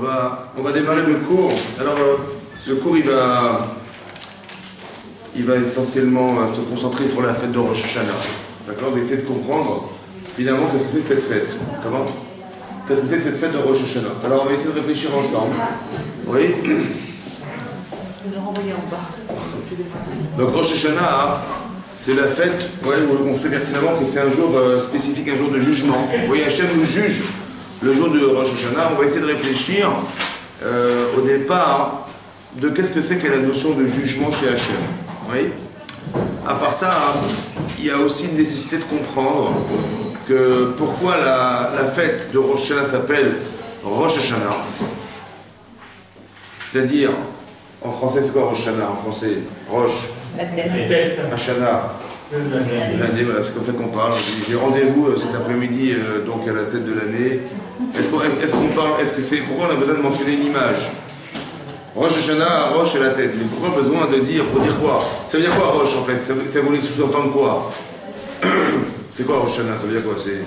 On va démarrer le cours. Alors, le cours, il va essentiellement se concentrer sur la fête de Rosh Hashanah. D'accord? On va essayer de comprendre, finalement, qu'est-ce que c'est que cette fête. Comment? Qu'est-ce que c'est que cette fête de Rosh Hashanah? Alors, on va essayer de réfléchir ensemble. Oui? Ils ont renvoyé en bas. Donc, Rosh Hashanah, c'est la fête, ouais, où on sait pertinemment que c'est un jour spécifique, un jour de jugement. Vous voyez, Hachem nous juge le jour de Rosh Hashanah. On va essayer de réfléchir au départ de qu'est-ce que c'est que la notion de jugement chez Hachem. Oui. À part ça, il y a aussi une nécessité de comprendre que pourquoi la fête de Rosh Hashanah s'appelle Rosh Hashanah. C'est-à-dire, en français, c'est quoi Rosh Hashanah en français? Rosh. La tête. Hashanah. L'année, voilà, c'est comme ça qu'on parle. J'ai rendez-vous cet après-midi donc à la tête de l'année. Est-ce qu'on parle, est-ce que c'est, pourquoi on a besoin de mentionner une image? Rosh Hashanah, Rosh et la tête. Mais pourquoi besoin de dire, pour dire quoi? Ça veut dire quoi Rosh en fait? Ça voulait sous-entendre quoi? C'est quoi Rosh Hashanah? Ça veut dire quoi? C'est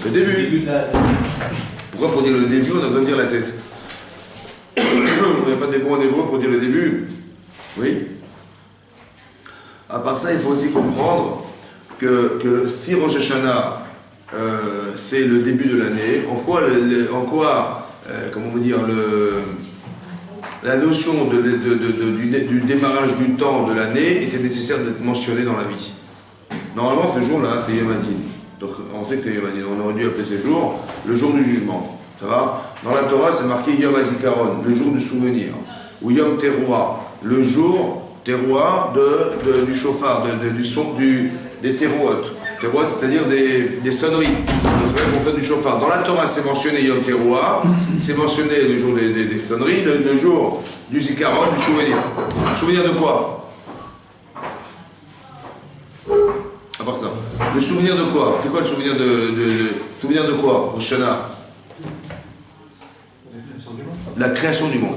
le début. Pourquoi pour dire le début on a besoin de dire la tête? On n'a pas des bons rendez-vous pour dire le début. Oui. À part ça, il faut aussi comprendre que si Rosh Hashanah c'est le début de l'année, en quoi comment vous dire, la notion du démarrage du temps de l'année était nécessaire d'être mentionnée dans la vie. Normalement, ce jour-là, c'est Yom Hadin. Donc, on sait que c'est Yom Hadin. On aurait dû appeler ce jour le jour du jugement. Ça va? Dans la Torah, c'est marqué Yom HaZikaron, le jour du souvenir. Ou Yom Teruah, le jour terroir du chauffard, du son, des terroirs. Terroir, c'est-à-dire des sonneries. Donc c'est vrai qu'on fait du chauffard. Dans la Torah, c'est mentionné Yom Teruah, c'est mentionné le jour des sonneries, le jour du Zikaron, du souvenir. Souvenir de quoi? À part ça. Le souvenir de quoi? C'est quoi le souvenir souvenir de quoi? Rosh Hashanah. La création du monde.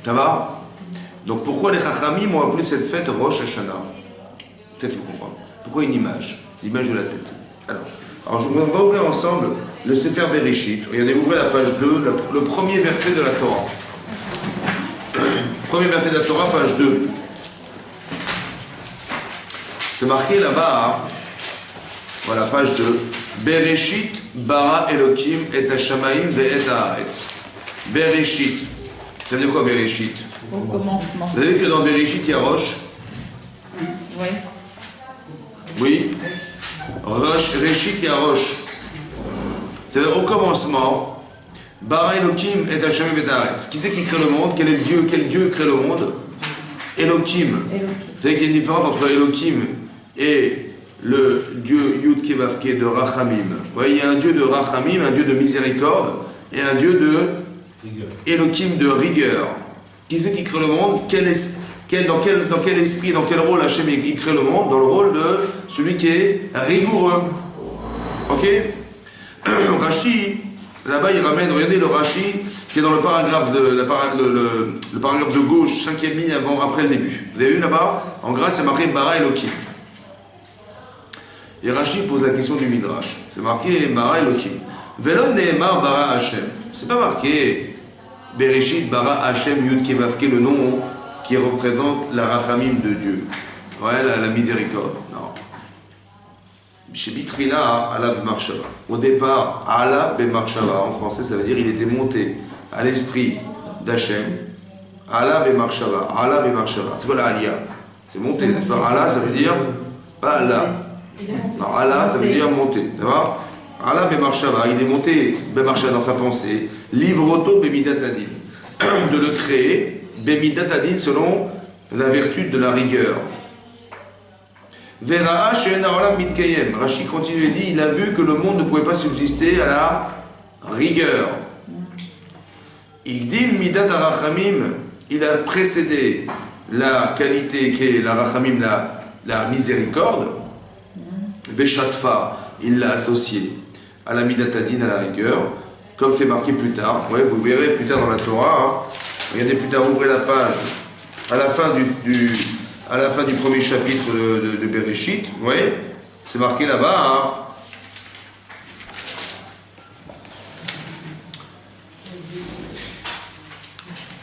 Ça va? Donc pourquoi les Chachamim ont appelé cette fête Rosh Hashanah? Peut-être que vous comprenez. Pourquoi une image? L'image de la tête. Alors on va ouvrir ensemble le Sefer Bereshit. Regardez, ouvrez la page 2, le premier verset de la Torah. Premier verset de la Torah, page 2. C'est marqué là-bas, voilà, page 2. Bereshit bara Elokim et Hashamaim ve'et haaretz. Bereshit. Ça veut dire quoi Bereshit? Au commencement. Vous savez que dans Bereshit, il y a Rosh? Oui. Oui. Reshit, il y a Rosh. C'est-à-dire au commencement, bara Elokim et Hashamaim ve'et haaretz. Qui c'est qui crée le monde? Quel Dieu crée le monde? Elokim. Vous savez qu'il y a une différence entre Elokim et le Dieu Yud Kevavke de Rachamim. Vous voyez, il y a un Dieu de Rachamim, un Dieu de miséricorde, et un Dieu de Elokim de rigueur. Qui c'est qui crée le monde? Dans quel esprit, dans quel rôle Hachem il crée le monde? Dans le rôle de celui qui est rigoureux. Ok? Rashi, là-bas il ramène, regardez le Rashi qui est dans le paragraphe le paragraphe de gauche, 5e ligne après le début. Vous avez vu là-bas? En gras, c'est marqué Bara Elokim. Et Rashi pose la question du Midrash. C'est marqué Bara Elokim. Velon Nehemar Bara Hashem. C'est pas marqué Bereshit Bara Hashem Yud Kevavke, le nom qui représente la Rachamim de Dieu. Ouais, la miséricorde. Non. Chez Bitrila, Allah B'Marshava. Au départ, Allah B'Marshava, en français, ça veut dire il était monté à l'esprit d'Hachem. Allah B'Marshava. Allah B'Marshava. C'est quoi la Aliyah? C'est monter, n'est-ce pas? Allah, ça veut dire pas Allah. Non, Allah, ça veut dire monter. Ça va? Allah B'Marshava, il est monté B'Marshava dans sa pensée. Livroto B'Midat Adin. De le créer, B'Midat Adin, selon la vertu de la rigueur. Vera'a she'en ha'olam mitkayem. Rashi continue et dit, il a vu que le monde ne pouvait pas subsister à la rigueur. Igdim Midat HaRachamim, il a précédé la qualité qui est la Rachamim, la miséricorde. Veshatfa, il l'a associé à la Midat Adin, à la rigueur, comme c'est marqué plus tard. Ouais, vous verrez plus tard dans la Torah. Regardez plus tard, ouvrez la page à la fin du premier chapitre de Bereshit. Ouais, c'est marqué là-bas.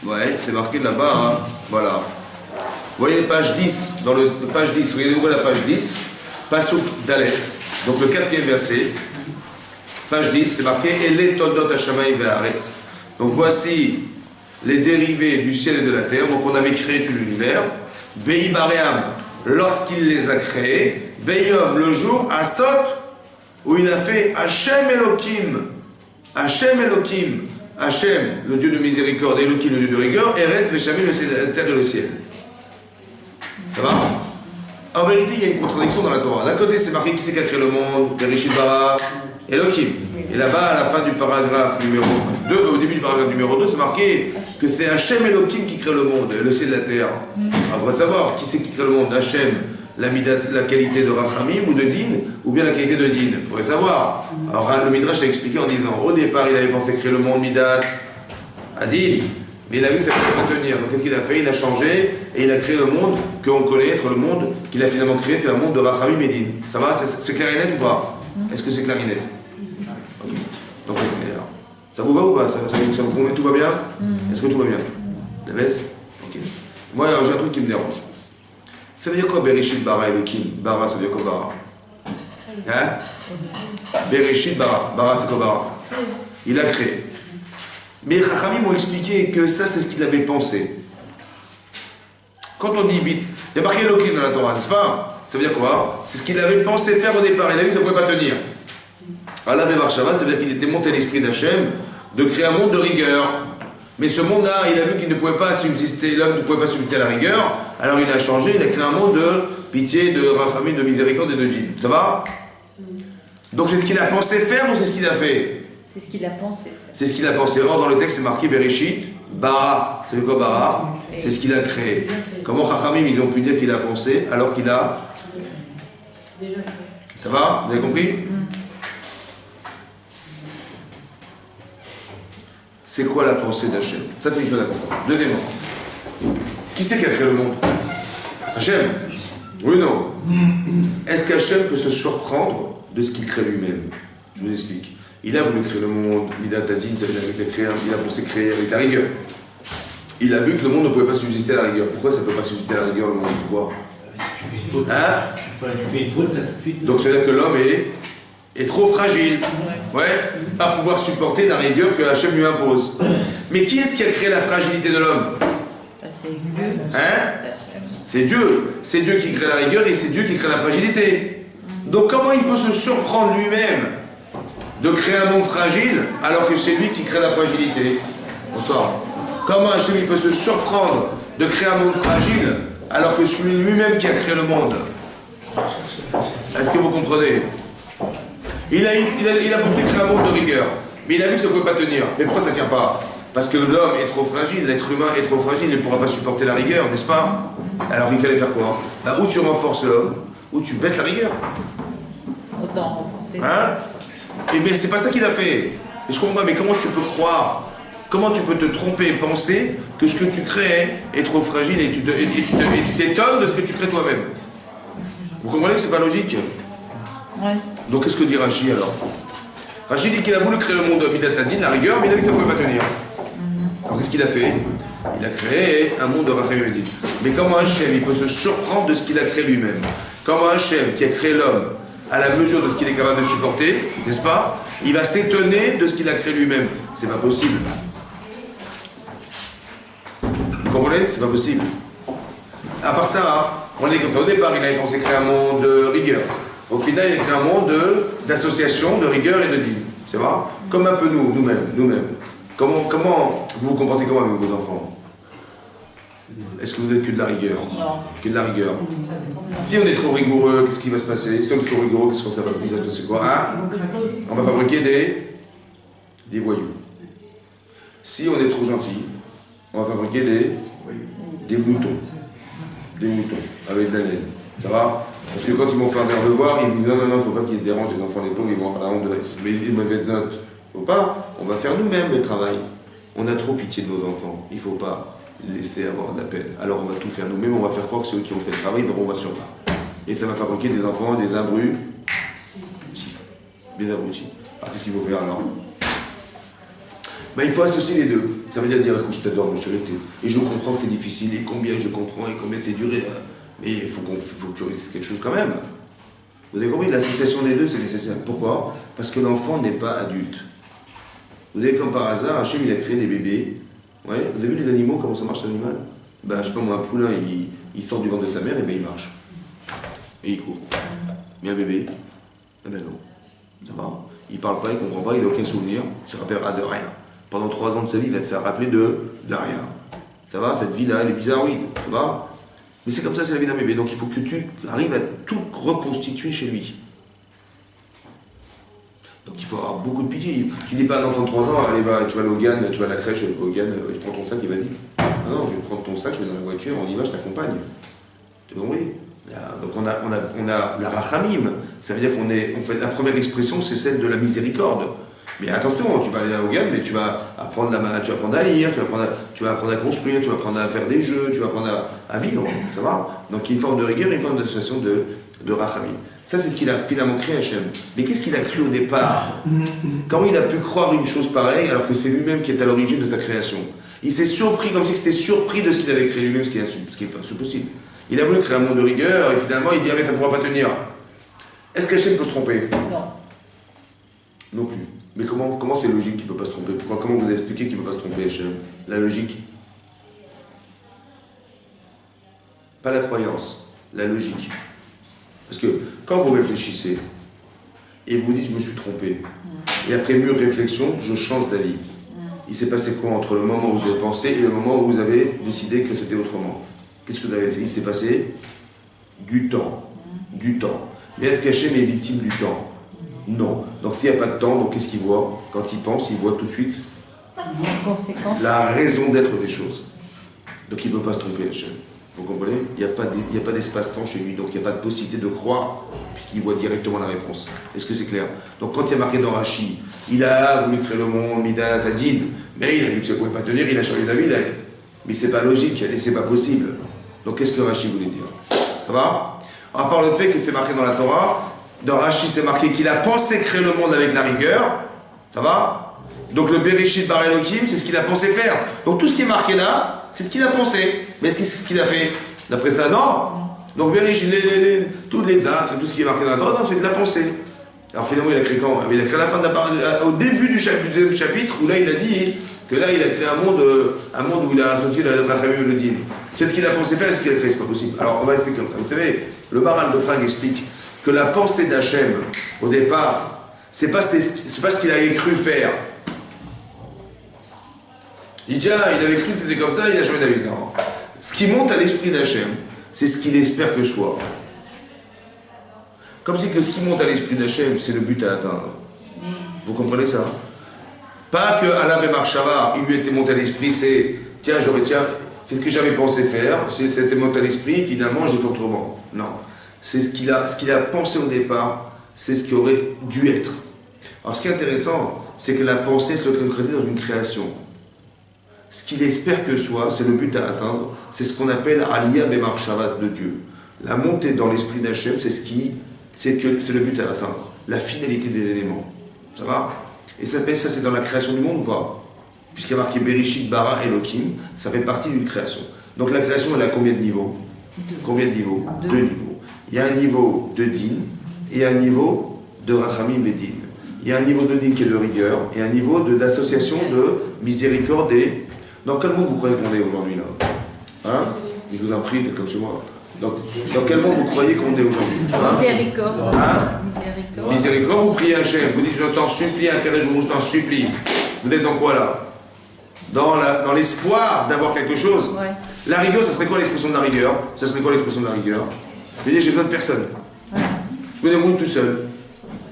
Ouais, c'est marqué là-bas, hein. Voilà. Vous voyez page 10, dans le page 10, regardez où est la page 10, Pasuk Dalet, donc le 4e verset, page 10, c'est marqué Ele Todot Hashamayim Ve'aretz. Donc voici les dérivés du ciel et de la terre, donc on avait créé tout l'univers, Be'i Baream, lorsqu'il les a créés, Be'yom, le jour, Asot, où il a fait Hashem Elohim, Hashem Elohim, Hashem, le Dieu de miséricorde, et Elohim, le Dieu de rigueur, Eretz Veshamim, la terre et le ciel. Ça va? En vérité, il y a une contradiction dans la Torah. D'un côté, c'est marqué qui c'est qui a créé le monde, Bereshit bara, Elohim. Et là-bas, à la fin du paragraphe numéro 2, au début du paragraphe numéro 2, c'est marqué que c'est Hashem Elohim qui crée le monde, le ciel et la terre. Alors, on va savoir qui c'est qui crée le monde, Hashem, la qualité de Rachamim ou de Din, ou bien la qualité de Din. Il faudrait savoir. Alors, le Midrash a expliqué en disant, au départ, il avait pensé créer le monde Midat à Din. Mais il a vu que ça ne pouvait pas tenir. Donc qu'est-ce qu'il a fait? Il a changé et il a créé le monde qu'on connaît être le monde qu'il a finalement créé, c'est le monde de Rachamim et Din. Ça va? C'est clair et net ou pas? Est-ce que c'est clair et net? Ok. Donc c'est clair. Ça vous va ou pas? Ça vous convient? Tout va bien? Est-ce que tout va bien? La baisse? Ok. Moi, alors, j'ai un truc qui me dérange. Ça veut dire quoi Bereshit bara Elohim? Bara, ça veut dire quoi bara? Hein? Bereshit bara. Bara, c'est quoi bara? Il a créé. Mais les Chachamim m'ont expliqué que ça, c'est ce qu'il avait pensé. Quand on dit bit, il y a marqué Elohim dans la Torah, n'est-ce pas? Ça veut dire quoi? C'est ce qu'il avait pensé faire au départ. Il a vu que ça ne pouvait pas tenir. Allah Bevarshava, ça veut dire qu'il était monté à l'esprit d'Hachem de créer un monde de rigueur. Mais ce monde-là, il a vu qu'il ne pouvait pas subsister, l'homme ne pouvait pas subsister à la rigueur, alors il a changé, il a créé un monde de pitié, de rachamim, de miséricorde et de djinn. Ça va? Donc c'est ce qu'il a pensé faire ou c'est ce qu'il a fait? C'est ce qu'il a pensé. C'est ce qu'il a pensé. Or, dans le texte, c'est marqué Bereshit, bara. C'est quoi bara? C'est ce qu'il a créé. Comment Chachamim, ils ont pu dire qu'il a pensé alors qu'il a... Ça va? Vous avez compris? C'est quoi la pensée d'Hachem? Ça, c'est une chose à comprendre. Deuxièmement, qui c'est qui a créé le monde? Hachem? Oui ou non? Est-ce qu'Hachem peut se surprendre de ce qu'il crée lui-même? Je vous explique. Il a voulu créer le monde, Midat Adin, ça veut dire qu'il a pensé créer avec la rigueur. Il a vu que le monde ne pouvait pas subsister à la rigueur. Pourquoi ça ne peut pas subsister à la rigueur, le monde? Pourquoi? Hein? Tu fais une faute, là, tout de suite. Donc ça veut dire que l'homme est trop fragile. Ouais. Pas pouvoir supporter la rigueur que Hachem lui impose. Mais qui est-ce qui a créé la fragilité de l'homme? C'est Dieu. Hein? C'est Dieu. C'est Dieu qui crée la rigueur et c'est Dieu qui crée la fragilité. Donc comment il peut se surprendre lui-même de créer un monde fragile alors que c'est lui qui crée la fragilité? Bonsoir. Comment Hachem il peut se surprendre de créer un monde fragile alors que c'est lui-même qui a créé le monde? Est-ce que vous comprenez? Il a pensé créer un monde de rigueur, mais il a vu que ça ne pouvait pas tenir. Mais pourquoi ça ne tient pas? Parce que l'homme est trop fragile, l'être humain est trop fragile, il ne pourra pas supporter la rigueur, n'est-ce pas? Alors il fallait faire quoi? Bah, ou tu renforces l'homme, ou tu baisses la rigueur. Autant renforcer. Hein? Et bien c'est pas ça qu'il a fait. Et je comprends pas, mais comment tu peux croire, comment tu peux te tromper et penser que ce que tu crées est trop fragile et tu t'étonnes de ce que tu crées toi-même? Vous comprenez que c'est pas logique? Ouais. Donc qu'est-ce que dit Rashi alors? Rashi dit qu'il a voulu créer le monde de Midat Adin, la rigueur, mais il a vu que ça ne pouvait pas tenir. Alors qu'est-ce qu'il a fait? Il a créé un monde de Rachamim et Din. Mais comment Hachem il peut se surprendre de ce qu'il a créé lui-même? Comment Hachem qui a créé l'homme à la mesure de ce qu'il est capable de supporter, n'est-ce pas? Il va s'étonner de ce qu'il a créé lui-même. C'est pas possible. Vous comprenez? C'est pas possible. À part ça, on est comme ça. Au départ, il avait pensé créer un monde de rigueur. Au final, il a créé un monde d'association, de rigueur et de dîme. C'est vrai? Comme un peu nous-mêmes. Comment vous vous comportez comment avec vos enfants? Est-ce que vous êtes que de la rigueur? Non. Que de la rigueur. Si on est trop rigoureux, qu'est-ce qui va se passer? Si on est trop rigoureux, qu'est-ce que ça va se passer quoi? Hein? On va fabriquer des voyous. Si on est trop gentil, on va fabriquer des moutons. Des moutons, avec de la laine. Ça va? Parce que quand ils vont faire des devoirs, ils disent non, il ne faut pas qu'ils se dérangent, les enfants, les pauvres, ils vont avoir la honte de des mauvaises notes. Il ne faut pas, on va faire nous-mêmes le travail. On a trop pitié de nos enfants, il ne faut pas les laisser avoir de la peine. Alors on va tout faire nous-mêmes, on va faire croire que ceux qui ont fait le travail, ils auront ovation pas. Et ça va fabriquer des enfants, des abrutis. Des abrutis. Alors qu'est-ce qu'il faut faire alors? Ben, il faut associer les deux. Ça veut dire, écoute, je t'adore, mon chéri, et je comprends que c'est difficile, et combien je comprends, et combien c'est dur, mais il faut que tu réussisses quelque chose quand même. Vous avez compris, l'association des deux, c'est nécessaire. Pourquoi? Parce que l'enfant n'est pas adulte. Vous avez comme par hasard, Hachem, il a créé des bébés. Ouais. Vous avez vu les animaux, comment ça marche l'animal? Ben, je sais pas moi, un poulain, il sort du ventre de sa mère, et ben il marche. Et il court. Mais un bébé, eh ben non. Ça va. Il parle pas, il comprend pas, il n'a aucun souvenir, il se rappellera de rien. Pendant 3 ans de sa vie, il va se rappeler de rien. Ça va, cette vie-là, elle est bizarroïde. Ça va. Mais c'est comme ça, c'est la vie d'un bébé. Donc il faut que tu arrives à tout reconstituer chez lui. Donc il faut avoir beaucoup de pitié. Tu dis pas à un enfant de 3 ans, allez, tu vas aller au GAN, tu vas à la crèche, au GAN, tu prends ton sac et vas-y. Non, je vais prendre ton sac, je vais dans la voiture, on y va, je t'accompagne. Tu as compris? Donc on a la rachamim. Ça veut dire on fait la première expression, c'est celle de la miséricorde. Mais attention, tu vas aller au GAN, mais tu vas apprendre à lire, tu vas apprendre à construire, tu vas apprendre à faire des jeux, tu vas apprendre à vivre, ça va? Donc il y a une forme de rigueur et une forme d'association de rachamim. Ça, c'est ce qu'il a finalement créé Hachem. Mais qu'est-ce qu'il a cru au départ? Comment il a pu croire une chose pareille alors que c'est lui-même qui est à l'origine de sa création? Il s'est surpris, comme si c'était surpris de ce qu'il avait créé lui-même, ce qui est pas possible. Il a voulu créer un monde de rigueur et finalement il dit, ah mais ça ne pourra pas tenir. Est-ce qu'Hachem peut se tromper? Non. Non plus. Mais comment c'est logique qu'il ne peut pas se tromper? Comment vous expliquez qu'il ne peut pas se tromper, Hachem? La logique? Pas la croyance, la logique. Parce que quand vous réfléchissez et vous dites je me suis trompé, et après mûre réflexion, je change d'avis. Il s'est passé quoi entre le moment où vous avez pensé et le moment où vous avez décidé que c'était autrement? Qu'est-ce que vous avez fait? Il s'est passé du temps. Du temps. Mais est-ce qu'Hachem est victime du temps? Non. Donc s'il n'y a pas de temps, donc qu'est-ce qu'il voit? Quand il pense, il voit tout de suite la raison d'être des choses. Donc il ne peut pas se tromper, Hachem. Vous comprenez? Il n'y a pas d'espace-temps chez lui, donc il n'y a pas de possibilité de croire, puisqu'il voit directement la réponse. Est-ce que c'est clair? Donc quand il y a marqué dans Rashi, il a voulu créer le monde, Mida, Tadid, mais il a vu que ça ne pouvait pas tenir, il a changé d'avis, mais c'est pas logique, et c'est pas possible. Donc qu'est-ce que Rashi voulait dire? Ça va? À part le fait que c'est marqué dans la Torah, dans Rashi c'est marqué qu'il a pensé créer le monde avec la rigueur, ça va? Donc le Bereshit Bar Elohim, c'est ce qu'il a pensé faire. Donc tout ce qui est marqué là, c'est ce qu'il a pensé. Mais est-ce que c'est ce qu'il a fait? D'après ça, non. Donc Bereshit, tous les astres, tout ce qui est marqué dans la Torah, non, c'est de la pensée. Alors finalement, il a créé quand? Il a créé à la fin de au début du deuxième chapitre, où là il a dit que là il a créé un monde où il a associé la famille et le din. C'est ce qu'il a pensé faire, c'est ce qu'il a créé, c'est pas possible. Alors on va expliquer comme ça. Vous savez, le Maharal de Prague explique que la pensée d'Hachem, au départ, c'est pas ce qu'il avait cru faire. Il dit, ah, il avait cru que c'était comme ça, il a changé d'avis. Non. Ce qui monte à l'esprit d'Hachem, c'est ce qu'il espère que je sois. Comme si que ce qui monte à l'esprit d'Hachem, c'est le but à atteindre. Vous comprenez ça? Pas que Allah Marshava, il lui était monté à l'esprit, c'est c'est ce que j'avais pensé faire, c'était monté à l'esprit, finalement j'ai fait autrement. Non. C'est ce qu'il a pensé au départ, c'est ce qui aurait dû être. Alors ce qui est intéressant, c'est que la pensée se concrétise dans une création. Ce qu'il espère que soit, c'est le but à atteindre, c'est ce qu'on appelle Aliyah Bemarshava de Dieu. La montée dans l'esprit d'Hachem, c'est le but à atteindre, la finalité des éléments. Ça va? Et ça c'est dans la création du monde ou pas? Puisqu'il y a marqué Bereshit bara Elohim, ça fait partie d'une création. Donc la création, elle a combien de niveaux? Combien de niveaux? 2 niveaux. Il y a un niveau de din et un niveau de rachamim bedin. Il y a un niveau de din qui est de rigueur et un niveau d'association de miséricorde et... Dans quel monde vous croyez qu'on est aujourd'hui là? Hein? Je vous en prie, faites comme chez moi. Donc, dans quel monde vous croyez qu'on est aujourd'hui? Miséricorde. Hein? Miséricorde. Miséricorde, vous priez Hachem, vous dites je t'en supplie, un cadre je t'en supplie. Vous êtes dans quoi là? Dans l'espoir d'avoir quelque chose. Ouais. La rigueur, ça serait quoi l'expression de la rigueur? Ça serait quoi l'expression de la rigueur? Je dis j'ai besoin de personne. Ouais. Je me débrouille tout seul.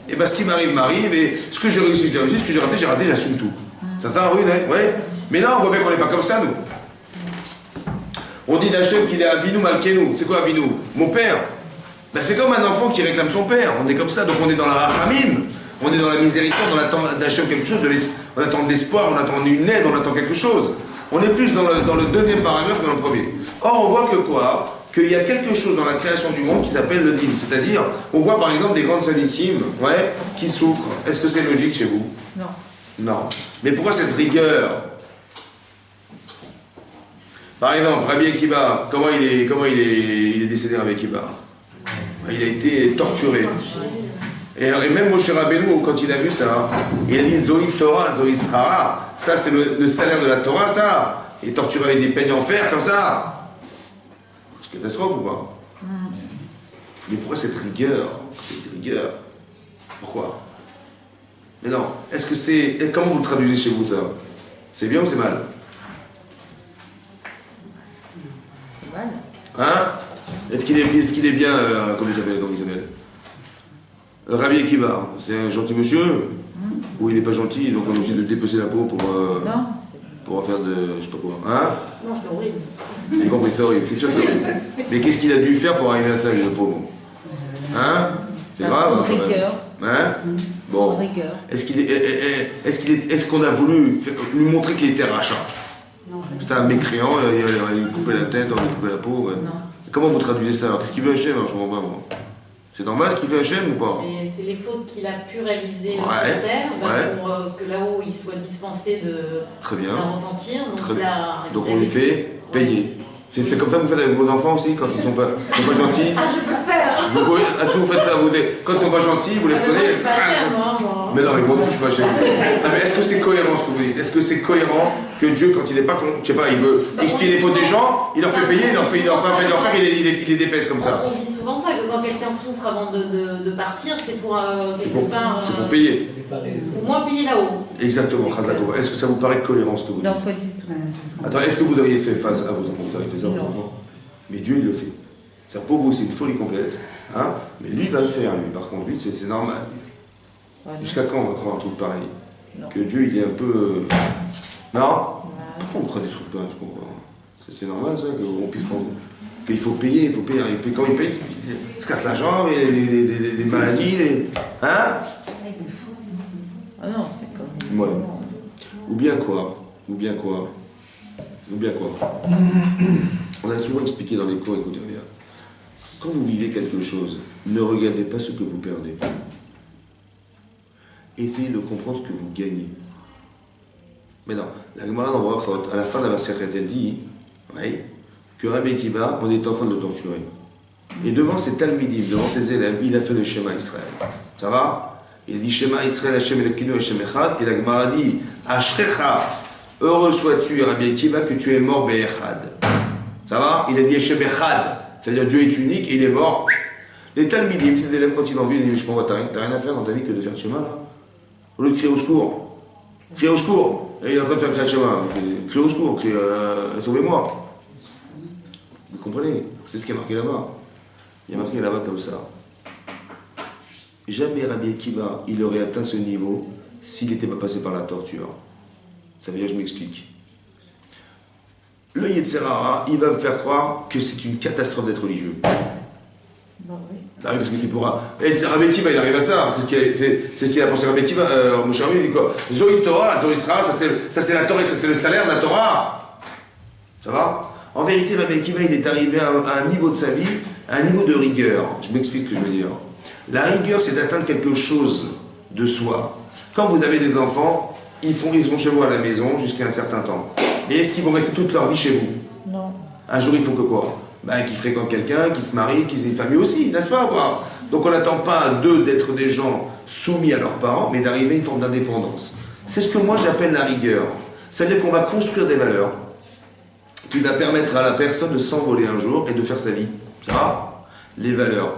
Et bien ce qui m'arrive, et ce que j'ai réussi, j'ai réussi, ce que j'ai raté, j'assume tout. Ça, oui, ouais. Mais non, on voit bien qu'on n'est pas comme ça, nous. On dit d'Hachem qu'il est Avinu Malkenu. C'est quoi Avinu? Mon père. Ben, c'est comme un enfant qui réclame son père. On est comme ça, donc on est dans la rachamim. On est dans la miséricorde, on attend d'Hachem quelque chose, on attend de l'espoir, on attend une aide, on attend quelque chose. On est plus dans le deuxième paragraphe que dans le premier. Or, on voit que quoi? Qu'il y a quelque chose dans la création du monde qui s'appelle le din. C'est-à-dire, on voit par exemple des grandes sadikim, ouais, qui souffrent. Est-ce que c'est logique chez vous? Non. Non. Mais pourquoi cette rigueur? Par exemple, Rabbi Akiva, comment il est décédé, Rabbi Akiva? Il a été torturé. Et même Moshe Rabbeinu, quand il a vu ça, il a dit Zoï Torah, Zoï Srara. Ça, c'est le salaire de la Torah, ça. Il est torturé avec des peignes en fer, comme ça. C'est une catastrophe ou pas? Mais pourquoi cette rigueur? Cette rigueur. Pourquoi? Mais non. Est-ce que c'est. Comment vous le traduisez chez vous, ça? C'est bien ou c'est mal? C'est mal. Hein? Est-ce qu'il est bien, comment il s'appelle? Rabbi Akiva, c'est un gentil monsieur? Ou il n'est pas gentil, donc on est obligé de dépecer la peau pour faire de. je sais pas quoi. Hein? Non, c'est horrible. J'ai compris, c'est horrible, c'est sûr que c'est horrible. Mais qu'est-ce qu'il a dû faire pour arriver à ça, le pauvre? Hein? C'est grave? Rigueur. Hein? Bon. Est-ce qu'on a voulu lui montrer qu'il était rachat? C'était un mécréant, il coupait la tête, on lui coupait la peau. Ouais. Comment vous traduisez ça? Qu'est-ce qu'il veut Hachem? Je comprends pas, moi. C'est normal ce qu'il fait Hachem ou pas? C'est les fautes qu'il a pu réaliser sur Ouais. terre Ouais. pour que là-haut il soit dispensé Très bien. d'un repentir. Donc, Très il bien. a, Donc on lui fait payer. C'est comme ça que vous faites avec vos enfants aussi, quand ils sont pas gentils? Ah, je peux faire. Est-ce que vous faites ça quand ils sont pas gentils, vous les Moi, prenez? je suis pas chère, moi. Mais non, mais moi aussi je suis pas chez vous. Non, mais est-ce que c'est cohérent ce que vous dites? Est-ce que c'est cohérent que Dieu, quand il n'est pas, je sais pas, il veut expier les fautes des gens, il leur fait payer, il leur fait faire, il les dépaisse comme ça? On dit souvent ça, que quand quelqu'un souffre avant de partir, c'est pour quelque part. C'est pour payer. Pour moins payer là-haut. Exactement, Chazako. Est-ce que ça vous paraît cohérent ce que vous dites? Non, pas du tout. Attends, est-ce que vous auriez fait face à vos enfants? Vous auriez fait ça à vos enfants? Mais Dieu, il le fait. Ça, pour vous, c'est une folie complète. Hein? Mais lui, il va le faire, lui. Par contre, lui, c'est normal. Jusqu'à quand on va croire un truc pareil? Que Dieu, il est un peu. Non? Pourquoi on croit des trucs pareils? Je comprends. C'est normal, ça, qu'on puisse prendre. Qu'il faut payer, il faut payer. Et puis quand il paye, il se casse la jambe, les maladies, Hein? Ah non, c'est comme. Ouais. Ou bien quoi? On a souvent expliqué dans les cours, écoutez, regarde. Quand vous vivez quelque chose, ne regardez pas ce que vous perdez. Essayez de comprendre ce que vous gagnez. Mais non, la Gemara dans Brachot, à la fin de la Masechet, elle dit que Rabbi Akiva, on est en train de le torturer. Et devant ses talmidim, devant ses élèves, il a fait le Shema Israël. Ça va? Il a dit Shema Israël, Hashem Elokeinu, Hashem Echad. Et la Gemara dit Ashrecha, heureux sois-tu, Rabbi Akiva, que tu es mort Be'echad. Ça va? Il a dit Hashem Echad. C'est-à-dire Dieu est unique et il est mort. Les talmidim, ses élèves, quand ils l'ont vu, ils disent mais je comprends, t'as rien à faire dans ta vie que de faire le Shema là? Au lieu de crier au secours. Crier au secours. Et il est en train de faire le Shema. Crier au secours, sauvez-moi. Vous comprenez? C'est ce qui est marqué là-bas. Il est marqué là-bas comme ça. Jamais Rabbi Akiva, il aurait atteint ce niveau s'il n'était pas passé par la torture. Ça veut dire, je m'explique. Le Yetzer Hara, il va me faire croire que c'est une catastrophe d'être religieux. Bon, oui. Ah oui, parce que c'est pour un. Et Rabbi Akiva, il arrive à ça. C'est ce qu'il a pensé Rabbi Akiva. Mon cher ami, il dit quoi? Zoï Torah, Zoï Sra, ça c'est la Torah, ça c'est le salaire de la Torah. Ça va? En vérité, Rabbi Akiva, il est arrivé à un niveau de sa vie, à un niveau de rigueur. Je m'explique ce que je veux dire. La rigueur, c'est d'atteindre quelque chose de soi. Quand vous avez des enfants, ils seront chez vous à la maison jusqu'à un certain temps. Et est-ce qu'ils vont rester toute leur vie chez vous? Non. Un jour, il faut que quoi? Qu'ils fréquentent quelqu'un, qu'ils se marient, qu'ils aient une famille aussi, n'est-ce pas ou pas? Donc on n'attend pas d'eux d'être des gens soumis à leurs parents, mais d'arriver à une forme d'indépendance. C'est ce que moi j'appelle la rigueur. C'est-à-dire qu'on va construire des valeurs qui va permettre à la personne de s'envoler un jour et de faire sa vie. Ça va? Les valeurs.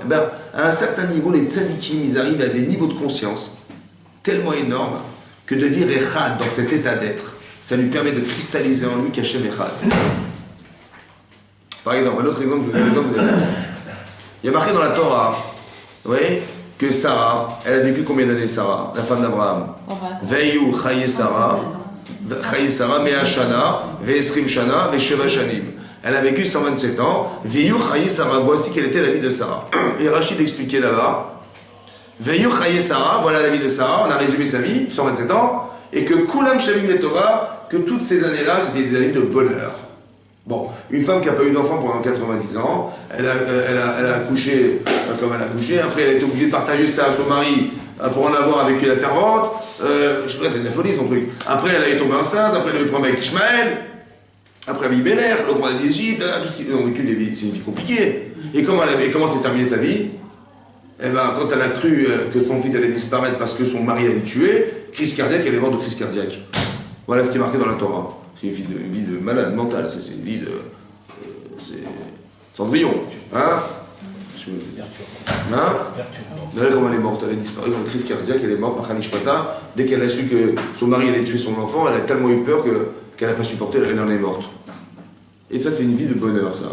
À un certain niveau, les tzadikim, ils arrivent à des niveaux de conscience tellement énormes que de dire Echad dans cet état d'être, ça lui permet de cristalliser en lui qu'Hachem Echad. Par exemple, un autre exemple, je vous donne l'exemple. Il y a marqué dans la Torah, que Sarah, elle a vécu combien d'années, Sarah, la femme d'Abraham? Veyu Chaye Sarah, Mea Shana, Ve'esrim Shana, Ve'sheva Shanim. Elle a vécu 127 ans. Veyu Chaye Sarah, voici quelle était la vie de Sarah. Et Rachid expliquait là-bas. Veyu Chaye Sarah, voilà la vie de Sarah, on a résumé sa vie, 127 ans, et que Kulam Shavim Letorah, que toutes ces années-là, c'était des années de bonheur. Bon, une femme qui n'a pas eu d'enfant pendant 90 ans, elle a accouché comme elle a accouché, après elle a été obligée de partager ça à son mari pour en avoir avec la servante, je sais pas, c'est de la folie son truc. Après elle est tombée enceinte, après elle a eu le problème avec Ishmaël, Après Abimelech, le roi d'Égypte, ils ont vécu c'est une vie compliquée. Et comment s'est terminée sa vie? Eh bien, quand elle a cru que son fils allait disparaître parce que son mari allait le tuer, crise cardiaque, elle est morte de crise cardiaque. Voilà ce qui est marqué dans la Torah. C'est une vie de malade mentale, c'est une vie de... c'est Cendrillon, hein? Hein? Voilà comment elle est morte, elle est disparue dans une crise cardiaque, elle est morte par Hanishpata. Dès qu'elle a su que son mari allait tuer son enfant, elle a tellement eu peur qu'elle n'a pas supporté, elle en est morte. Et ça, c'est une vie de bonheur, ça.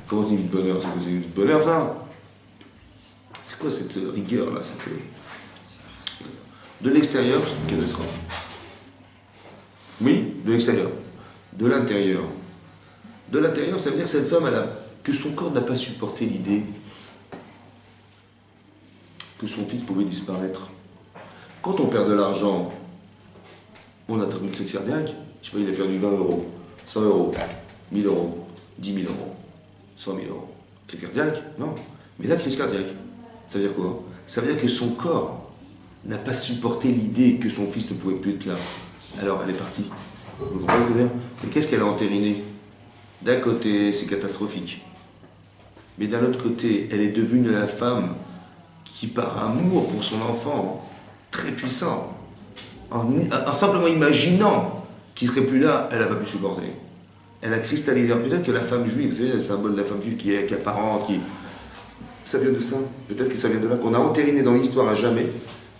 Comment c'est une vie de bonheur? C'est une vie de bonheur, ça? C'est quoi cette rigueur-là? De l'extérieur, c'est une catastrophe. Oui, de l'extérieur. De l'intérieur. De l'intérieur, ça veut dire que cette femme, que son corps n'a pas supporté l'idée que son fils pouvait disparaître. Quand on perd de l'argent, on a une crise cardiaque. Je sais pas, il a perdu 20 euros, 100 euros, 1000 euros, 10 000 euros, 100 000 euros. Crise cardiaque? Non. Mais là, crise cardiaque, ça veut dire quoi? Ça veut dire que son corps n'a pas supporté l'idée que son fils ne pouvait plus être là. Alors, elle est partie. Vous comprenez ce que je veux dire? Mais qu'est-ce qu'elle a entériné? D'un côté, c'est catastrophique. Mais d'un autre côté, elle est devenue la femme qui, par amour pour son enfant, très puissant, en simplement imaginant qu'il ne serait plus là, elle n'a pas pu supporter. Elle a cristallisé. Peut-être que la femme juive, vous savez, le symbole de la femme juive qui est apparente, ça vient de ça. Peut-être que ça vient de là. Qu'on a entériné dans l'histoire à jamais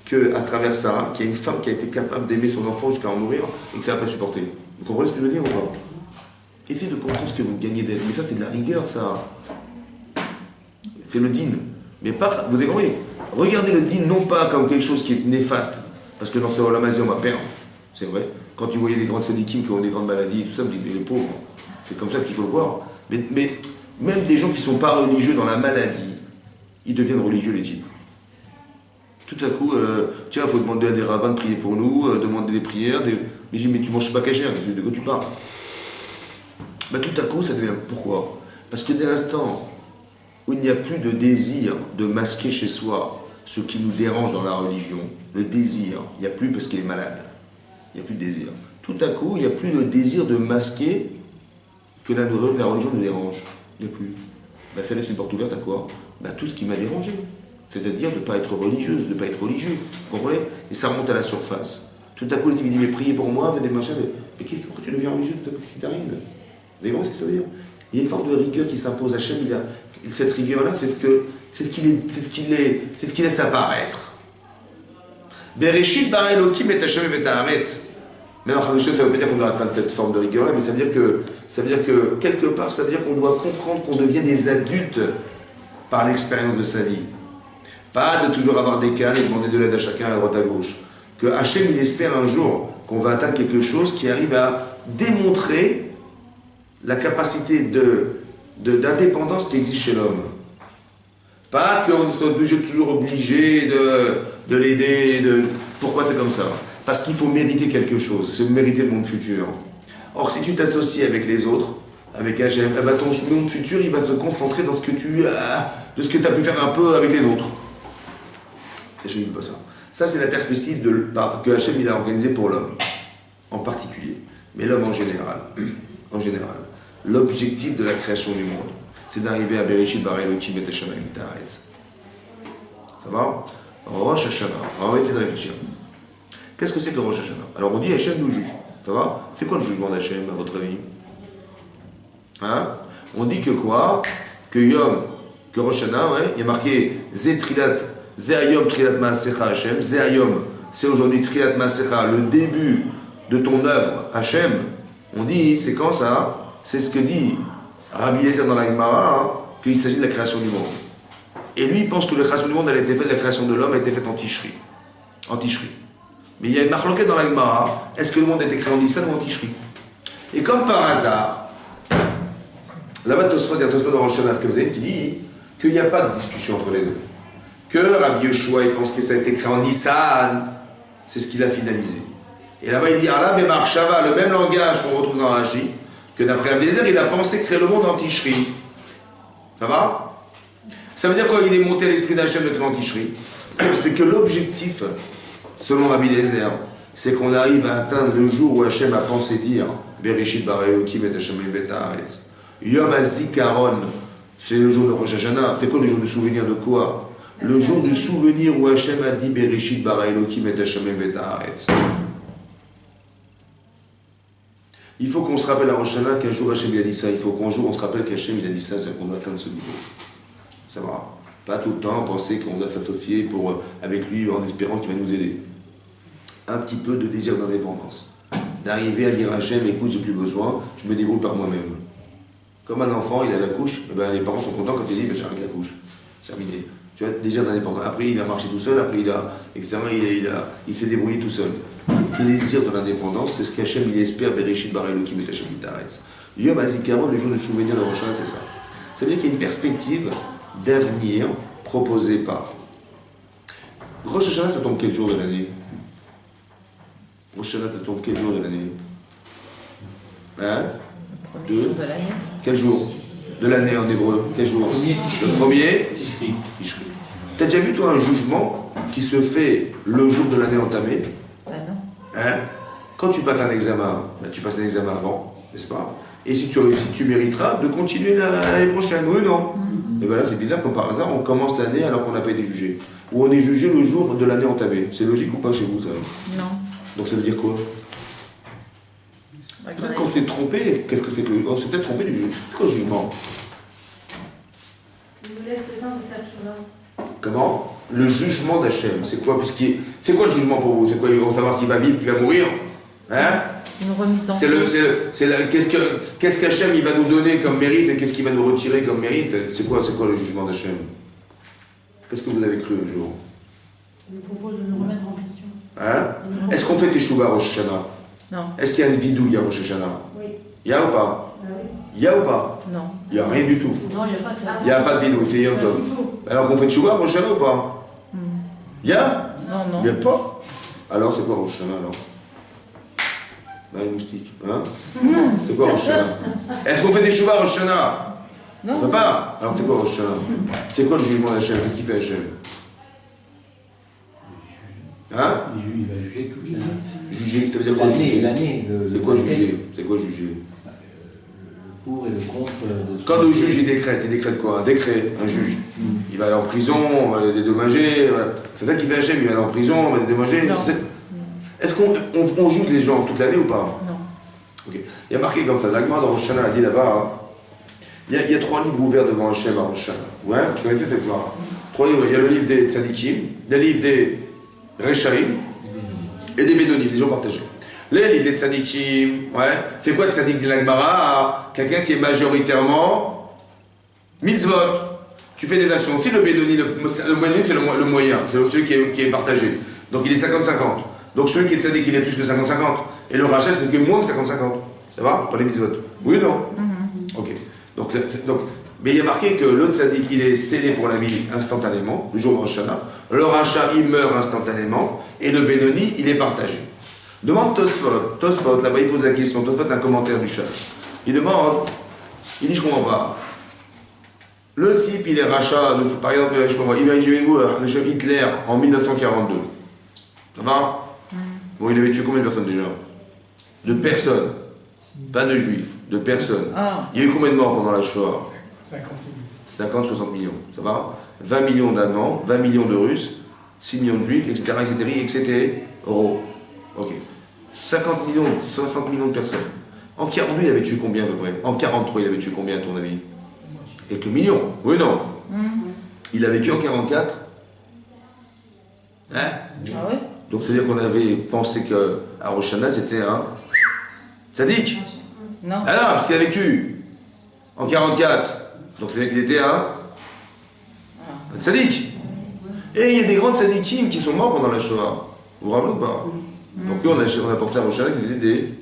qu'à travers Sarah, qu'il y a une femme qui a été capable d'aimer son enfant jusqu'à en mourir et qui n'a pas supporté. Vous comprenez ce que je veux dire ou pas? Essayez de comprendre ce que vous gagnez d'elle. Mais ça, c'est de la rigueur, ça. C'est le din. Mais pas, vous avez compris? Regardez le din non pas comme quelque chose qui est néfaste, parce que dans ce Olamazé, on va perdre. C'est vrai. Quand tu voyais des grandes sadikim qui ont des grandes maladies, tout ça, vous dites, mais les pauvres, c'est comme ça qu'il faut le voir. Mais même des gens qui ne sont pas religieux dans la maladie, ils deviennent religieux, les types. Tout à coup, tiens, il faut demander à des rabbins de prier pour nous, demander des prières. Mais je dis, mais tu manges pas cachère, de quoi tu parles? Ben, tout à coup, ça devient. Pourquoi? Parce que dès l'instant où il n'y a plus de désir de masquer chez soi ce qui nous dérange dans la religion, le désir, il n'y a plus parce qu'il est malade. Il n'y a plus de désir. Tout à coup, il n'y a plus le désir de masquer que la religion nous dérange. Il n'y a plus. Ben, ça laisse une porte ouverte à quoi? Ben, tout ce qui m'a dérangé. C'est-à-dire de ne pas être religieuse, de ne pas être religieux. Vous comprenez? Et ça remonte à la surface. Tout à coup, le type dit, mais priez pour moi, faites des machins. Mais pourquoi tu deviens religieux? Qu'est-ce qui t'arrive? Vous avez compris ce que ça veut dire? Il y a une forme de rigueur qui s'impose à Hachem. Cette rigueur-là, c'est ce qui laisse apparaître. Bereshit bara Elokim et Hachem et haaretz. Mais en Chadushet, ça ne veut pas dire qu'on doit atteindre cette forme de rigueur-là, mais ça veut dire que quelque part, ça veut dire qu'on doit comprendre qu'on devient des adultes par l'expérience de sa vie. Pas de toujours avoir des cannes et demander de l'aide à chacun à droite à gauche. Que Hachem, il espère un jour qu'on va atteindre quelque chose qui arrive à démontrer la capacité d'indépendance qui existe chez l'homme. Pas qu'on soit toujours obligé de l'aider. Pourquoi c'est comme ça? Parce qu'il faut mériter quelque chose, c'est mériter le monde futur. Or, si tu t'associes avec les autres, avec Hachem, eh ben ton monde futur, il va se concentrer dans ce que tu as pu faire un peu avec les autres. Et je ne dis pas ça. Ça, c'est la perspective que Hachem il a organisée pour l'homme, en particulier. Mais l'homme en général. En général. L'objectif de la création du monde, c'est d'arriver à Bereshit bara Elokim et Hachem et haaretz. Ça va? Rosh Hashanah. Alors, on va essayer de réfléchir. Qu'est-ce que c'est que Rosh Hashanah? Alors, on dit Hachem nous juge. Ça va? C'est quoi le jugement d'Hachem, à votre avis? Hein? On dit que quoi? Que Yom, que Rosh Hashanah, ouais, il y a marqué Zéayom Trilat Maasecha Hachem. Zéayom, c'est aujourd'hui Trilat Maasecha, le début de ton œuvre Hachem. On dit, c'est quand ça? C'est ce que dit Rabbi Eliezer dans la Gemara, hein, qu'il s'agit de la création du monde. Et lui, il pense que la création du monde, elle a été faite, la création de l'homme a été faite en Tishri. En Tishri. Mais il y a une marloquette dans la Gemara, est-ce que le monde a été créé en Nissan ou en Tishri? Et comme par hasard, là-bas, Tosfot, il y a Tosfot dans Rosh Hashanah qui dit qu'il n'y a pas de discussion entre les deux. Que Rabbi Yoshua, il pense que ça a été créé en Nissan, c'est ce qu'il a finalisé. Et là-bas, il dit, Allah Bemar Shava, le même langage qu'on retrouve dans Rashi, que d'après Rabbi Eliezer, il a pensé créer le monde en Tishri. Ça va? Ça veut dire quoi? Il est monté à l'esprit d'Hachem de créer en Tishri. C'est que l'objectif, selon Rabbi Eliezer, c'est qu'on arrive à atteindre le jour où Hachem a pensé dire Bereshit bara Elokim et Hashemayim et Haaretz. Yom HaZikaron, c'est le jour de Rosh Hashanah. C'est quoi le jour du souvenir de quoi? Le jour du souvenir où Hachem a dit Bereshit bara Elokim et Hashemayim et Haaretz. Il faut qu'on se rappelle à Rosh Hashanah qu'un jour Hachem a dit ça. Il faut qu'un jour on se rappelle qu'Hachem il a dit ça, c'est qu'on doit atteindre ce niveau. Ça va. Pas tout le temps penser qu'on doit s'associer avec lui en espérant qu'il va nous aider. Un petit peu de désir d'indépendance. D'arriver à dire à Hachem, écoute, j'ai plus besoin, je me débrouille par moi-même. Comme un enfant, il a la couche, et ben les parents sont contents quand il dit, ben, j'arrête la couche. C'est terminé. Tu vois, désir d'indépendance. Après, il a marché tout seul, après, etc., il s'est débrouillé tout seul. Ce plaisir de l'indépendance, c'est ce qu'Hachem, il espère, Bereshit bara Elokim et Hashemayim et Haaretz. Yom HaZikaron, le jour du souvenir de Rosh Hashanah, c'est ça. Ça veut dire qu'il y a une perspective d'avenir proposée par. Rosh Hashanah, ça tombe quel jour de l'année? Rosh Hashanah, ça tombe quel jour de l'année? Hein? Deux. Quel jour de l'année en hébreu? Quel jour? Le premier. T'as déjà vu toi un jugement qui se fait le jour de l'année entamée? Ah non. Hein? Quand tu passes un examen, ben, tu passes un examen avant, n'est-ce pas? Et si tu réussis, tu mériteras de continuer l'année prochaine, oui ou non? Et bien là, c'est bizarre, comme par hasard, on commence l'année alors qu'on n'a pas été jugé. Ou on est jugé le jour de l'année entamée. C'est logique ou pas chez vous, ça? Non. Donc ça veut dire quoi? Peut-être qu'on s'est trompé. Qu'est-ce que c'est que... On s'est peut-être trompé du jugement. C'est quoi le jugement? Il nous laisse le temps de faire le chemin. Comment? Le jugement d'Hachem, c'est quoi? C'est quoi le jugement pour vous? C'est quoi? Ils vont savoir qui va vivre, qui va mourir? Hein? Une remise en Qu'est-ce qu'Hachem il va nous donner comme mérite et qu'est-ce qu'il va nous retirer comme mérite? C'est quoi le jugement d'Hachem? Qu'est-ce que vous avez cru un jour? Il nous propose de nous remettre en question. Hein? Est-ce qu'on fait Teshuvah à Rosh Hashanah? Non. Est-ce qu'il y a une vidouille à Rosh Hashanah? Oui. Il y a ou pas? Ah oui. Il y a ou pas? Non. Il n'y a rien du tout. Non, il n'y a pas ça. Il n'y a pas de vidouille, c'est Yom Tov. Alors qu'on fait Teshuvah à Rosh Hashanah ou pas? Il y a? Non, non. Il n'y a pas? Alors c'est quoi Rosh Hashanah alors? Ben, les moustiques, hein? C'est quoi Rosh Hashanah? Est-ce qu'on fait des Teshuvah à Rosh Hashanah? Non. On ne fait pas? Alors c'est quoi Rosh Hashanah? C'est quoi le jugement d'Hachem? Qu'est-ce qu'il fait Hachem? Hein? Il va juger toute l'année. Juger, ça veut dire quoi juger? C'est quoi juger? C'est quoi juger? Le pour et le contre de... Quand le juge il décrète quoi? Un décret, un juge. Il va aller en prison, on va le dédommager. C'est ça qu'il fait Hachem, il va aller en prison, on va le dédommager. Est-ce qu'on juge les gens toute l'année ou pas? Non. Ok. Il y a marqué comme ça, l'Agma de Rosh Hashanah a dit là-bas, hein, il y a 3 livres ouverts devant Hachem à Rosh Hashanah. Ouais, vous connaissez cette histoire? 3 livres, il y a le livre des Tzadikim, le livre des Rechaim et des Bédonim, des gens partagés. Les livres des Tzadikim, ouais, c'est quoi le Tzadik de l'Agmara? Quelqu'un qui est majoritairement mitzvot. Tu fais des actions. Si le Bédoni, le Bédoni c'est le moyen, c'est celui qui est partagé. Donc il est 50-50. Donc celui qui est Tzadik, il est plus que 50-50. Et le rachat, c'est moins que 50-50. Ça va? Dans les mitzvot. Oui ou non? Ok. Donc, mais il y a marqué que le Tzadik, il est scellé pour la vie instantanément, le jour de Rosh Hashanah. Le rachat, il meurt instantanément. Et le Bédoni, il est partagé. Demande Tosfot. Tosfot, là-bas, il pose la question. Tosfot, un commentaire du chasse. Il demande, il dit, je comprends pas. Le type, il est rachat, par exemple, je comprends, imaginez-vous Hitler en 1942. Ça va? Bon, il avait tué combien de personnes déjà? De personnes. Pas de juifs, de personnes. Ah. Il y a eu combien de morts pendant la Shoah? 50 60 millions. Ça va? 20 millions d'Allemands, 20 millions de Russes, 6 millions de Juifs, etc., etc. Ok. 50 millions, 60 millions de personnes. En 42, il avait tué combien à peu près? En 43, il avait tué combien à ton avis? Quelques millions. Oui, non? Il a vécu en 44? Hein? Ah oui? Donc, c'est-à-dire qu'on avait pensé qu'à Rosh Hashanah, c'était un Tzadik. Non. Ah non, parce qu'il a vécu en 44. Donc, c'est-à-dire qu'il était un Tzadik. Et il y a des grands Tzadikim qui sont morts pendant la Shoah. Vous vous rappelez ou pas? Donc, on a pensé à Rosh Hashanah qu'ils étaient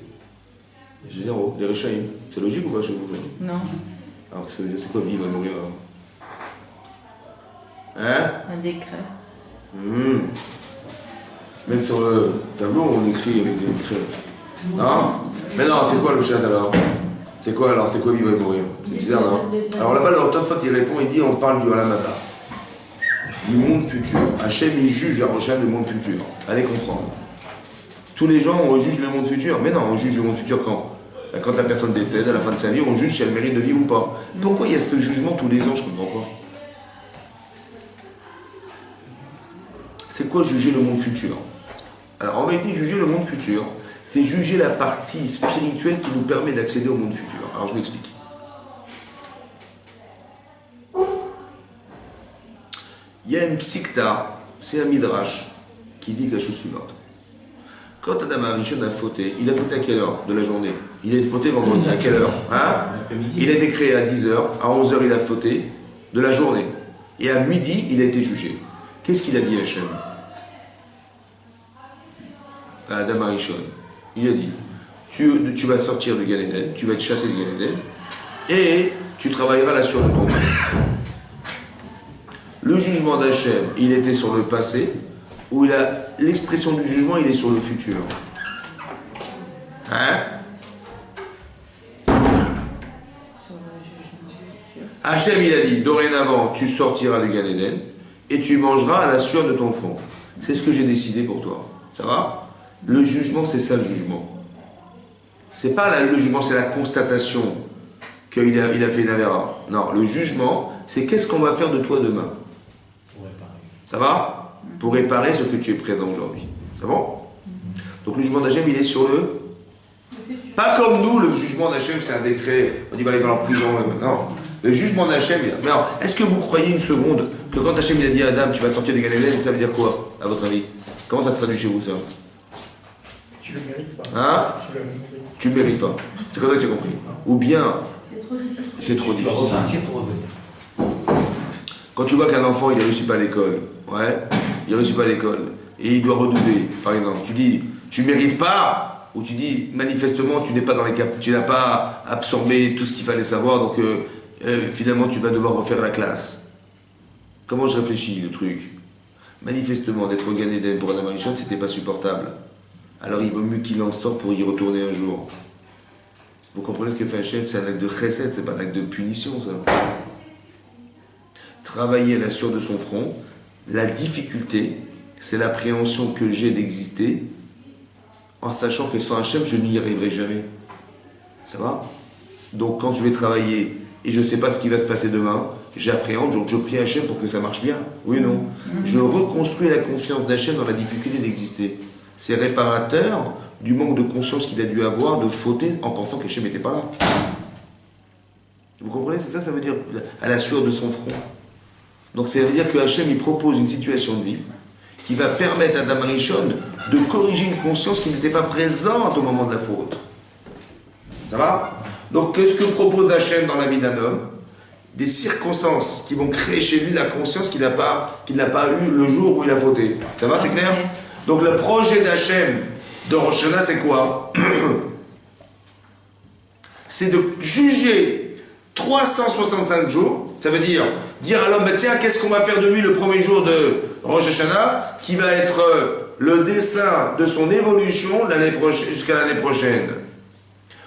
des Rechaim. C'est logique ou pas chez vous? Non. Alors, c'est quoi vivre et mourir? Hein? Un décret. Même sur le tableau, on écrit avec des crayons. Non? Mais non, c'est quoi le chat alors? C'est quoi alors? C'est quoi vivre et mourir? C'est bizarre, non? Alors là-bas, le Tosfot, il répond, il dit, on parle du Olam Haba. Du monde futur. Hachem, il juge la prochaine du monde futur. Allez comprendre. Tous les gens, on juge le monde futur. Mais non, on juge le monde futur quand? Quand la personne décède, à la fin de sa vie, on juge si elle mérite de vivre ou pas. Pourquoi il y a ce jugement tous les ans? Je comprends pas. C'est quoi juger le monde futur? Alors en vérité, juger le monde futur, c'est juger la partie spirituelle qui nous permet d'accéder au monde futur. Alors je m'explique. Il y a une psikta, c'est un midrash, qui dit la chose suivante. Quand Adam Arishon a fauté, il a fauté à quelle heure de la journée? Il a fauté vendredi, à quelle heure? Il a été créé à 10h, à 11h il a fauté de la journée. Et à midi, il a été jugé. Qu'est-ce qu'il a dit à Hachem? À Adam Arishon. Il a dit, tu vas sortir du Gan Eden, tu vas être chassé du Gan Eden, et tu travailleras là sur le ton. Le jugement d'Hachem, il était sur le passé, où l'expression du jugement, il est sur le futur. Hein? Hachem, il a dit, dorénavant, tu sortiras du Gan Eden, et tu mangeras à la sueur de ton front. C'est ce que j'ai décidé pour toi. Ça va? Le jugement, c'est ça le jugement. C'est pas le jugement, c'est la constatation qu'il a fait une avéra. Non, le jugement, c'est qu'est-ce qu'on va faire de toi demain. Ça va? Pour réparer ce que tu es présent aujourd'hui. C'est bon? Donc le jugement d'Hachem, il est sur le... Pas comme nous, le jugement d'Hachem, c'est un décret, on dit va aller en prison. Non. Le jugement d'Hachem, mais alors, est-ce que vous croyez une seconde que quand Hachem il a dit à Adam, tu vas sortir du Gan Eden, ça veut dire quoi, à votre avis? Comment ça se traduit chez vous, ça? Tu le mérites pas. Hein? Tu le mérites pas. C'est comme ça que tu as compris. Ou bien... C'est trop difficile. C'est trop difficile. Quand tu vois qu'un enfant, il ne réussit pas à l'école, ouais, il ne réussit pas à l'école, et il doit redoubler, par exemple, tu dis, tu ne mérites pas, ou tu dis, manifestement, tu n'es pas dans les tu n'as pas absorbé tout ce qu'il fallait savoir, donc finalement, tu vas devoir refaire la classe. Comment je réfléchis, le truc? Manifestement, d'être au Gan Eden pour Adam Arishon, c'était pas supportable. Alors il vaut mieux qu'il en sorte pour y retourner un jour. Vous comprenez ce que fait Hachem? C'est un acte de chesed, c'est pas un acte de punition, ça. Travailler à la sueur de son front, la difficulté, c'est l'appréhension que j'ai d'exister, en sachant que sans Hachem, je n'y arriverai jamais. Ça va? Donc quand je vais travailler et je ne sais pas ce qui va se passer demain, j'appréhende, donc je prie Hachem pour que ça marche bien. Oui ou non? Je reconstruis la confiance d'Hachem dans la difficulté d'exister. C'est réparateur du manque de conscience qu'il a dû avoir de fauter en pensant qu'Hachem n'était pas là. Vous comprenez? C'est ça que ça veut dire, à la sueur de son front. Donc ça veut dire que Hachem, il propose une situation de vie qui va permettre à Adam Arishon de corriger une conscience qui n'était pas présente au moment de la faute. Ça va? Donc qu'est-ce que propose Hachem dans la vie d'un homme? Des circonstances qui vont créer chez lui la conscience qu'il n'a pas eu le jour où il a fauté. Ça va, c'est clair? Donc le projet d'Hachem de Rosh Hashanah, c'est quoi? C'est de juger 365 jours. Ça veut dire à l'homme, tiens, qu'est-ce qu'on va faire de lui le premier jour de Rosh Hashanah, qui va être le dessin de son évolution jusqu'à l'année prochaine.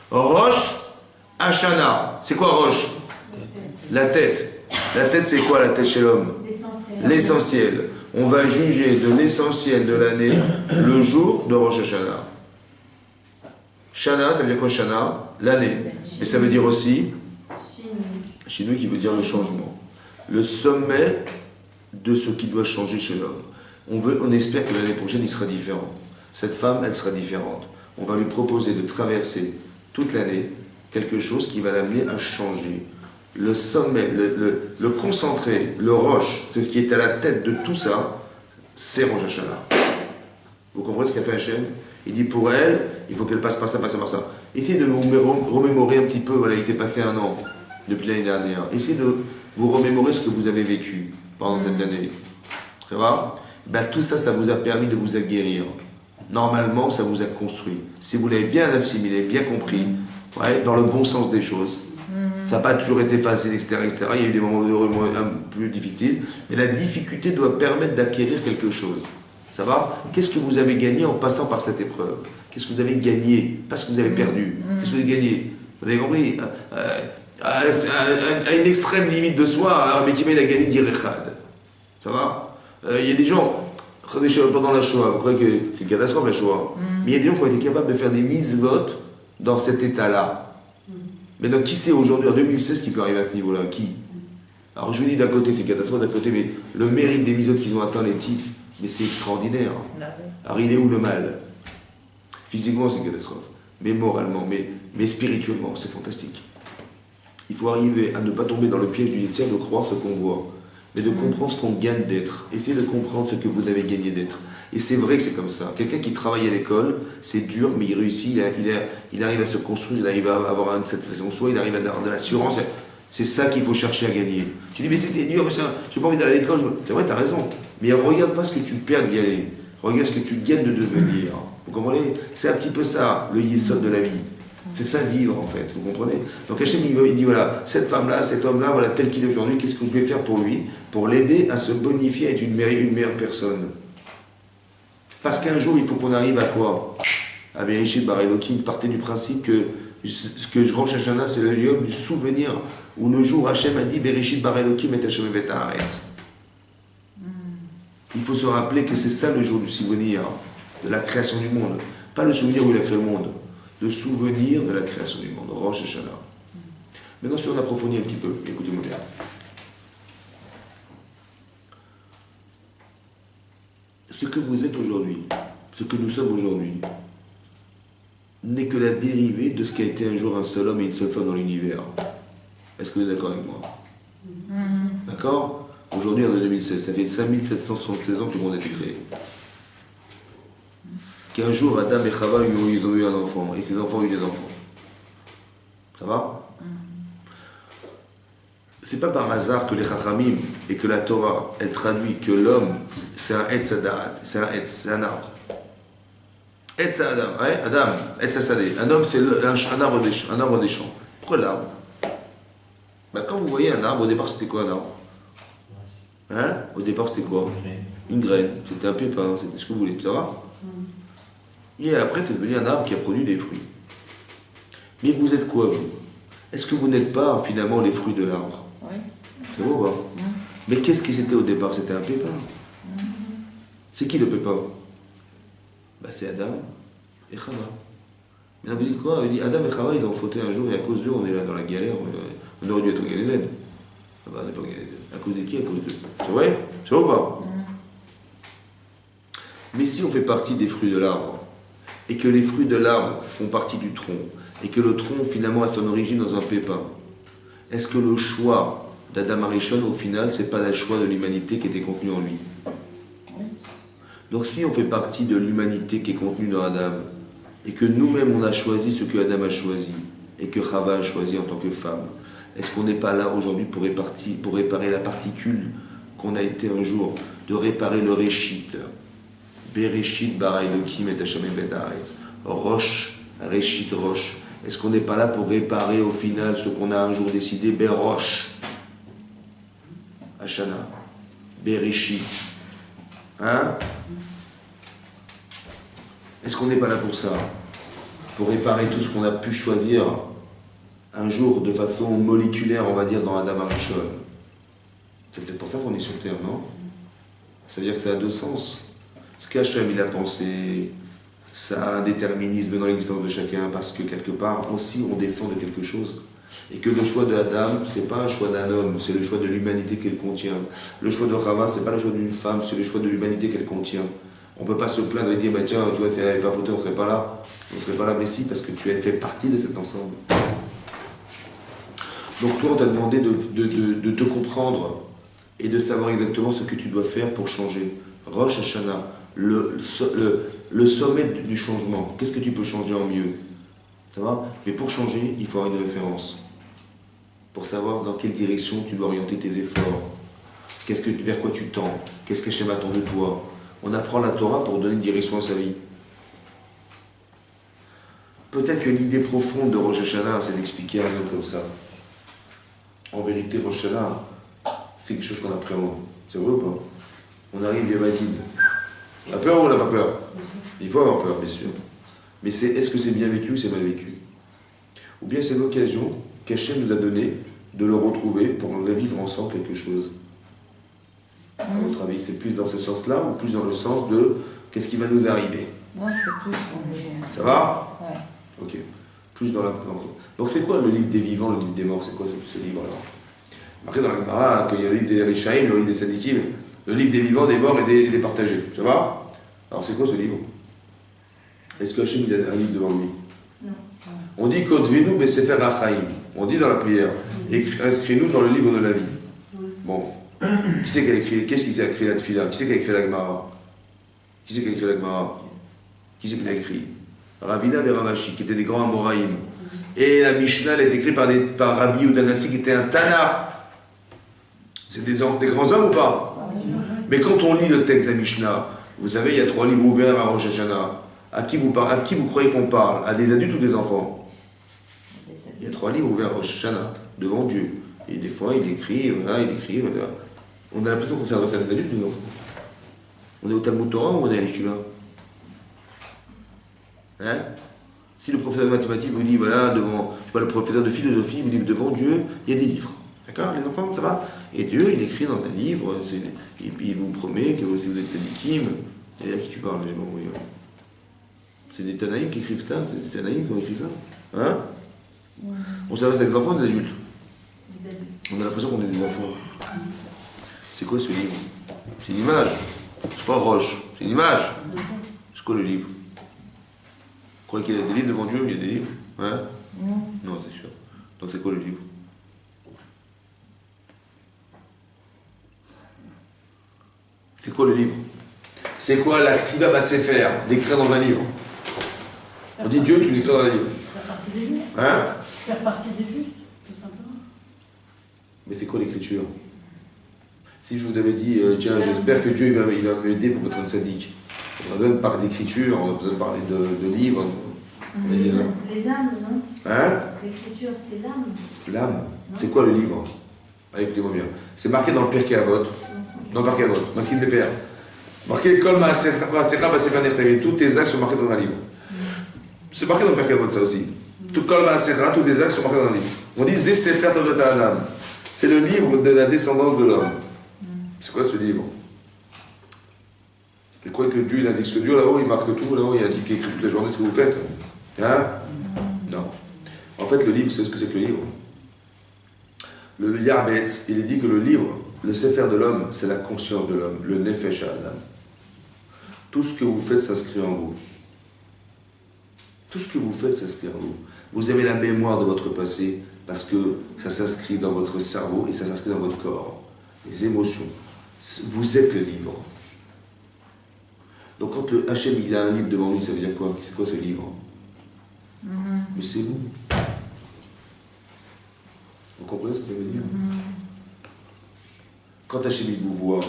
Rosh Hashanah. C'est quoi Rosh? La tête. La tête, c'est quoi la tête chez l'homme? L'essentiel. On va juger de l'essentiel de l'année le jour de Rosh Hashanah. Shana, ça veut dire quoi Shana? L'année. Et ça veut dire aussi Shinui, qui veut dire le changement. Le sommet de ce qui doit changer chez l'homme. On espère que l'année prochaine, il sera différent. Cette femme, elle sera différente. On va lui proposer de traverser toute l'année quelque chose qui va l'amener à changer. Le sommet, le concentré, le roche, ce qui est à la tête de tout ça, c'est Rosh Hashanah. Vous comprenez ce qu'a fait Hachem? Il dit pour elle, il faut qu'elle passe par ça, par ça, par ça. Essayez de vous remémorer un petit peu, voilà, il s'est passé 1 an depuis l'année dernière. Essayez de vous remémorer ce que vous avez vécu pendant cette année. Ça va? Ben, tout ça, ça vous a permis de vous aguerrir. Normalement, ça vous a construit. Si vous l'avez bien assimilé, bien compris, ouais, dans le bon sens des choses, ça n'a pas toujours été facile, etc., etc. Il y a eu des moments heureux, un peu difficiles, mais la difficulté doit permettre d'acquérir quelque chose. Ça va? Qu'est-ce que vous avez gagné en passant par cette épreuve? Qu'est-ce que vous avez gagné? Pas ce que vous avez perdu. Qu'est-ce que vous avez gagné? Vous avez compris? À une extrême limite de soi, Rabbi Akiva, il a gagné d'Irechad. Ça va? Il y a des gens, pendant la Shoah, vous croyez que c'est une catastrophe la Shoah? Mais il y a des gens qui ont été capables de faire des mises-votes dans cet état-là. Mais donc, qui sait aujourd'hui, en 2016, qui peut arriver à ce niveau-là? Qui? Alors, je vous dis d'un côté, c'est catastrophe, d'un côté, mais le mérite des mises-votes qu'ils ont atteint, les titres, mais c'est extraordinaire. Alors, il est où le mal? Physiquement, c'est une catastrophe. Mais moralement, mais spirituellement, c'est fantastique. Il faut arriver à ne pas tomber dans le piège du Yetzer de croire ce qu'on voit, mais de comprendre ce qu'on gagne d'être. Essayez de comprendre ce que vous avez gagné d'être. Et c'est vrai que c'est comme ça. Quelqu'un qui travaille à l'école, c'est dur, mais il réussit, il arrive à se construire, il arrive à avoir une satisfaction de soi, il arrive à avoir de l'assurance. C'est ça qu'il faut chercher à gagner. Tu dis, mais c'était dur, mais ça, j'ai pas envie d'aller à l'école. C'est vrai, tu as raison. Mais regarde pas ce que tu perds d'y aller. Regarde ce que tu gagnes de devenir. Vous comprenez? C'est un petit peu ça, le yesod de la vie. C'est ça vivre, en fait. Vous comprenez? Donc Hachem, il dit, voilà, cette femme-là, cet homme-là, voilà, tel qu'il est aujourd'hui, qu'est-ce que je vais faire pour lui? Pour l'aider à se bonifier, à être une meilleure personne. Parce qu'un jour, il faut qu'on arrive à quoi? À Bereshit Bara Elokim, partez du principe que ce que je Rosh Hashanah, c'est le lieu du souvenir où le jour Hachem a dit Bereshit Bara Elokim et Hachem evet haaretz. Il faut se rappeler que c'est ça le jour du souvenir de la création du monde. Pas le souvenir où il a créé le monde, le souvenir de la création du monde, Rosh Hashanah. Maintenant, si on approfondit un petit peu, écoutez-moi bien. Ce que vous êtes aujourd'hui, ce que nous sommes aujourd'hui, n'est que la dérivée de ce qui a été un jour un seul homme et une seule femme dans l'univers. Est-ce que vous êtes d'accord avec moi? D'accord? Aujourd'hui, on est en 2016, ça fait 5776 ans que le monde a été créé. Qu'un jour, Adam et Chava, ils ont eu un enfant, et ces enfants ont eu des enfants. Ça va? C'est pas par hasard que les Chachamim et que la Torah, elle traduit que l'homme, c'est un Etz Adad, c'est un arbre. Etz Adam, hein? Adam, Etz Asadeh. Un homme, c'est un arbre des champs. Pourquoi l'arbre? Ben, quand vous voyez un arbre, au départ, c'était quoi un arbre? Hein? Au départ, c'était quoi? Une graine, c'était un pépin, c'était ce que vous voulez, ça va? Et après, c'est devenu un arbre qui a produit des fruits. Mais vous êtes quoi, vous? Est-ce que vous n'êtes pas, finalement, les fruits de l'arbre? Oui. C'est bon, pas? Mais qu'est-ce qui c'était au départ? C'était un pépin. C'est qui le pépin? Ben, c'est Adam et Chava. Mais vous dites quoi? Il dit Adam et Chava, ils ont fauté un jour, et à cause d'eux, on est là dans la galère. On aurait dû être au Galilée. Ah ben, on n'est pas au Galilée. À cause de qui? À cause d'eux. C'est vrai? C'est vrai ou pas? Mais si on fait partie des fruits de l'arbre, et que les fruits de l'arbre font partie du tronc, et que le tronc finalement a son origine dans un pépin, est-ce que le choix d'Adam Arishon, au final, c'est pas le choix de l'humanité qui était contenu en lui? Donc si on fait partie de l'humanité qui est contenue dans Adam, et que nous-mêmes on a choisi ce que Adam a choisi, et que Chava a choisi en tant que femme, est-ce qu'on n'est pas là aujourd'hui pour réparer la particule qu'on a été un jour, de réparer le Réchit? Bereshit bara Elokim et Hachem evet haaretz. Rosh, Réchit, Rosh. Est-ce qu'on n'est pas là pour réparer au final ce qu'on a un jour décidé? Berosh, Hashanah, Bereshit. Hein? Est-ce qu'on n'est pas là pour ça? Pour réparer tout ce qu'on a pu choisir un jour de façon moléculaire, on va dire, dans Adam Arishon. C'est peut-être pour ça qu'on est sur Terre, non? Ça veut dire que ça a deux sens. Ce qu'Hachem il a pensé, ça a un déterminisme dans l'existence de chacun, parce que quelque part aussi on défend de quelque chose. Et que le choix de Adam, c'est pas un choix d'un homme, c'est le choix de l'humanité qu'elle contient. Le choix de Chava, c'est pas le choix d'une femme, c'est le choix de l'humanité qu'elle contient. On ne peut pas se plaindre et dire, bah tiens, tu vois, si elle n'avait pas fauté, on ne serait pas là. On ne serait pas là, mais si, parce que tu as fait partie de cet ensemble. Donc toi, on t'a demandé de te comprendre et de savoir exactement ce que tu dois faire pour changer. Rosh Hashanah, le sommet du changement. Qu'est-ce que tu peux changer en mieux? Ça va? Mais pour changer, il faut avoir une référence. Pour savoir dans quelle direction tu dois orienter tes efforts. Vers quoi tu tends? Qu'est-ce qu'Hachem attend de toi? On apprend la Torah pour donner une direction à sa vie. Peut-être que l'idée profonde de Rosh Hashanah, c'est d'expliquer un homme comme ça. En vérité, Rosh Hashanah, c'est quelque chose qu'on appréhende. C'est vrai ou pas? On arrive, il y a Matid. On a peur ou on n'a pas peur? Il faut avoir peur, bien sûr. Mais est-ce que c'est bien vécu ou c'est mal vécu? Ou bien c'est l'occasion qu'Hachem nous a donnée de le retrouver pour revivre ensemble quelque chose? À votre avis, c'est plus dans ce sens-là ou plus dans le sens de qu'est-ce qui va nous arriver? Non, c'est plus. On est... Ça va? Ouais. Ok. Plus dans la... Donc c'est quoi le livre des vivants, le livre des morts? C'est quoi ce livre alors? Marqué dans la Gemara qu'il y a le livre des Rishaïm, le livre des Sadikim, le livre des vivants, des morts et des partagés. Ça va? Alors c'est quoi ce livre? Est-ce que Hachem il a un livre devant lui? Non. On dit Kodvenu Besefer Achaim. On dit dans la prière, inscris-nous dans le livre de la vie. Bon. Qui c'est qui a écrit? Qu'est-ce qui a écrit la Tfila? Qui c'est qui a écrit la Gemara? Qui c'est qui a écrit la Gemara? Qui c'est qui l'a écrit? Ravina et Ravashi, qui étaient des grands Amoraïm. Et la Mishnah, elle est écrite par Rabbi Udanasi, qui était un Tana. C'est des grands hommes ou pas? Mais quand on lit le texte de la Mishnah, vous savez, il y a 3 livres ouverts à Rosh Hashanah. À qui vous croyez qu'on parle? À des adultes ou des enfants? Il y a 3 livres ouverts à Rosh Hashanah, devant Dieu. Et des fois, il écrit, voilà. On a l'impression qu'on s'adresse à des adultes ou des enfants. On est au Talmud Torah ou on est à l'Yeshiva? Hein? Si le professeur de mathématiques vous dit, voilà, devant, je sais pas, le professeur de philosophie vous dit, devant Dieu, il y a des livres. D'accord, les enfants, ça va? Et Dieu, il écrit dans un livre, et puis il vous promet que si vous êtes tzadikim, et à qui tu parles, j'ai pas compris. C'est des Tanaïm qui écrivent ça, c'est des Tanaïm qui ont écrit ça. Hein? On s'adresse à des enfants ou des adultes? Des adultes. On a l'impression qu'on est des enfants. C'est quoi ce livre? C'est une image. C'est pas Roche, c'est une image. C'est quoi le livre? Vous croyez qu'il y a des livres devant Dieu? Il y a des livres? Hein? Non, c'est sûr. Donc c'est quoi le livre? C'est quoi le livre? C'est quoi l'activa Bassefer, d'écrire dans un livre? On dit Dieu, tu l'écris dans un livre. Faire partie des justes. Hein? Faire partie des justes, tout simplement. Mais c'est quoi l'écriture? Si je vous avais dit, tiens, j'espère que Dieu il va m'aider pour être un sadique. On a besoin de parler d'écriture, on a besoin de parler de livres. Les âmes, non? Hein? L'écriture, c'est l'âme. L'âme. C'est quoi le livre? Ah, écoutez-moi bien. C'est marqué dans le Pirkei Avot. Dans le Pirkei Avot. Maxime Pépère. Marqué Kol Maasecha Bassefer Nechtavim. Tous tes actes sont marqués dans un livre. C'est marqué dans le Pirkei Avot, ça aussi. Tout Kol Maasecha, tous tes actes sont marqués dans un livre. On dit Zé Sefer Toldotat Adam. C'est le livre de la descendance de l'homme. C'est quoi ce livre? Vous croyez que Dieu, il indique ce que Dieu là-haut, il marque tout, là-haut, il y a un type qui écrit toute la journée ce que vous faites? Hein? Non. En fait, le livre, c'est ce que c'est que le livre. Le Yarbetz, il est dit que le livre, le Sefer de l'homme, c'est la conscience de l'homme, le Nefesh Adam. Tout ce que vous faites s'inscrit en vous. Tout ce que vous faites s'inscrit en vous. Vous avez la mémoire de votre passé parce que ça s'inscrit dans votre cerveau et ça s'inscrit dans votre corps. Les émotions. Vous êtes le livre. Donc quand le Hachem il a un livre devant lui, ça veut dire quoi? C'est quoi ce livre? Mais c'est vous. Vous comprenez ce que ça veut dire? Quand Hachem il vous voit,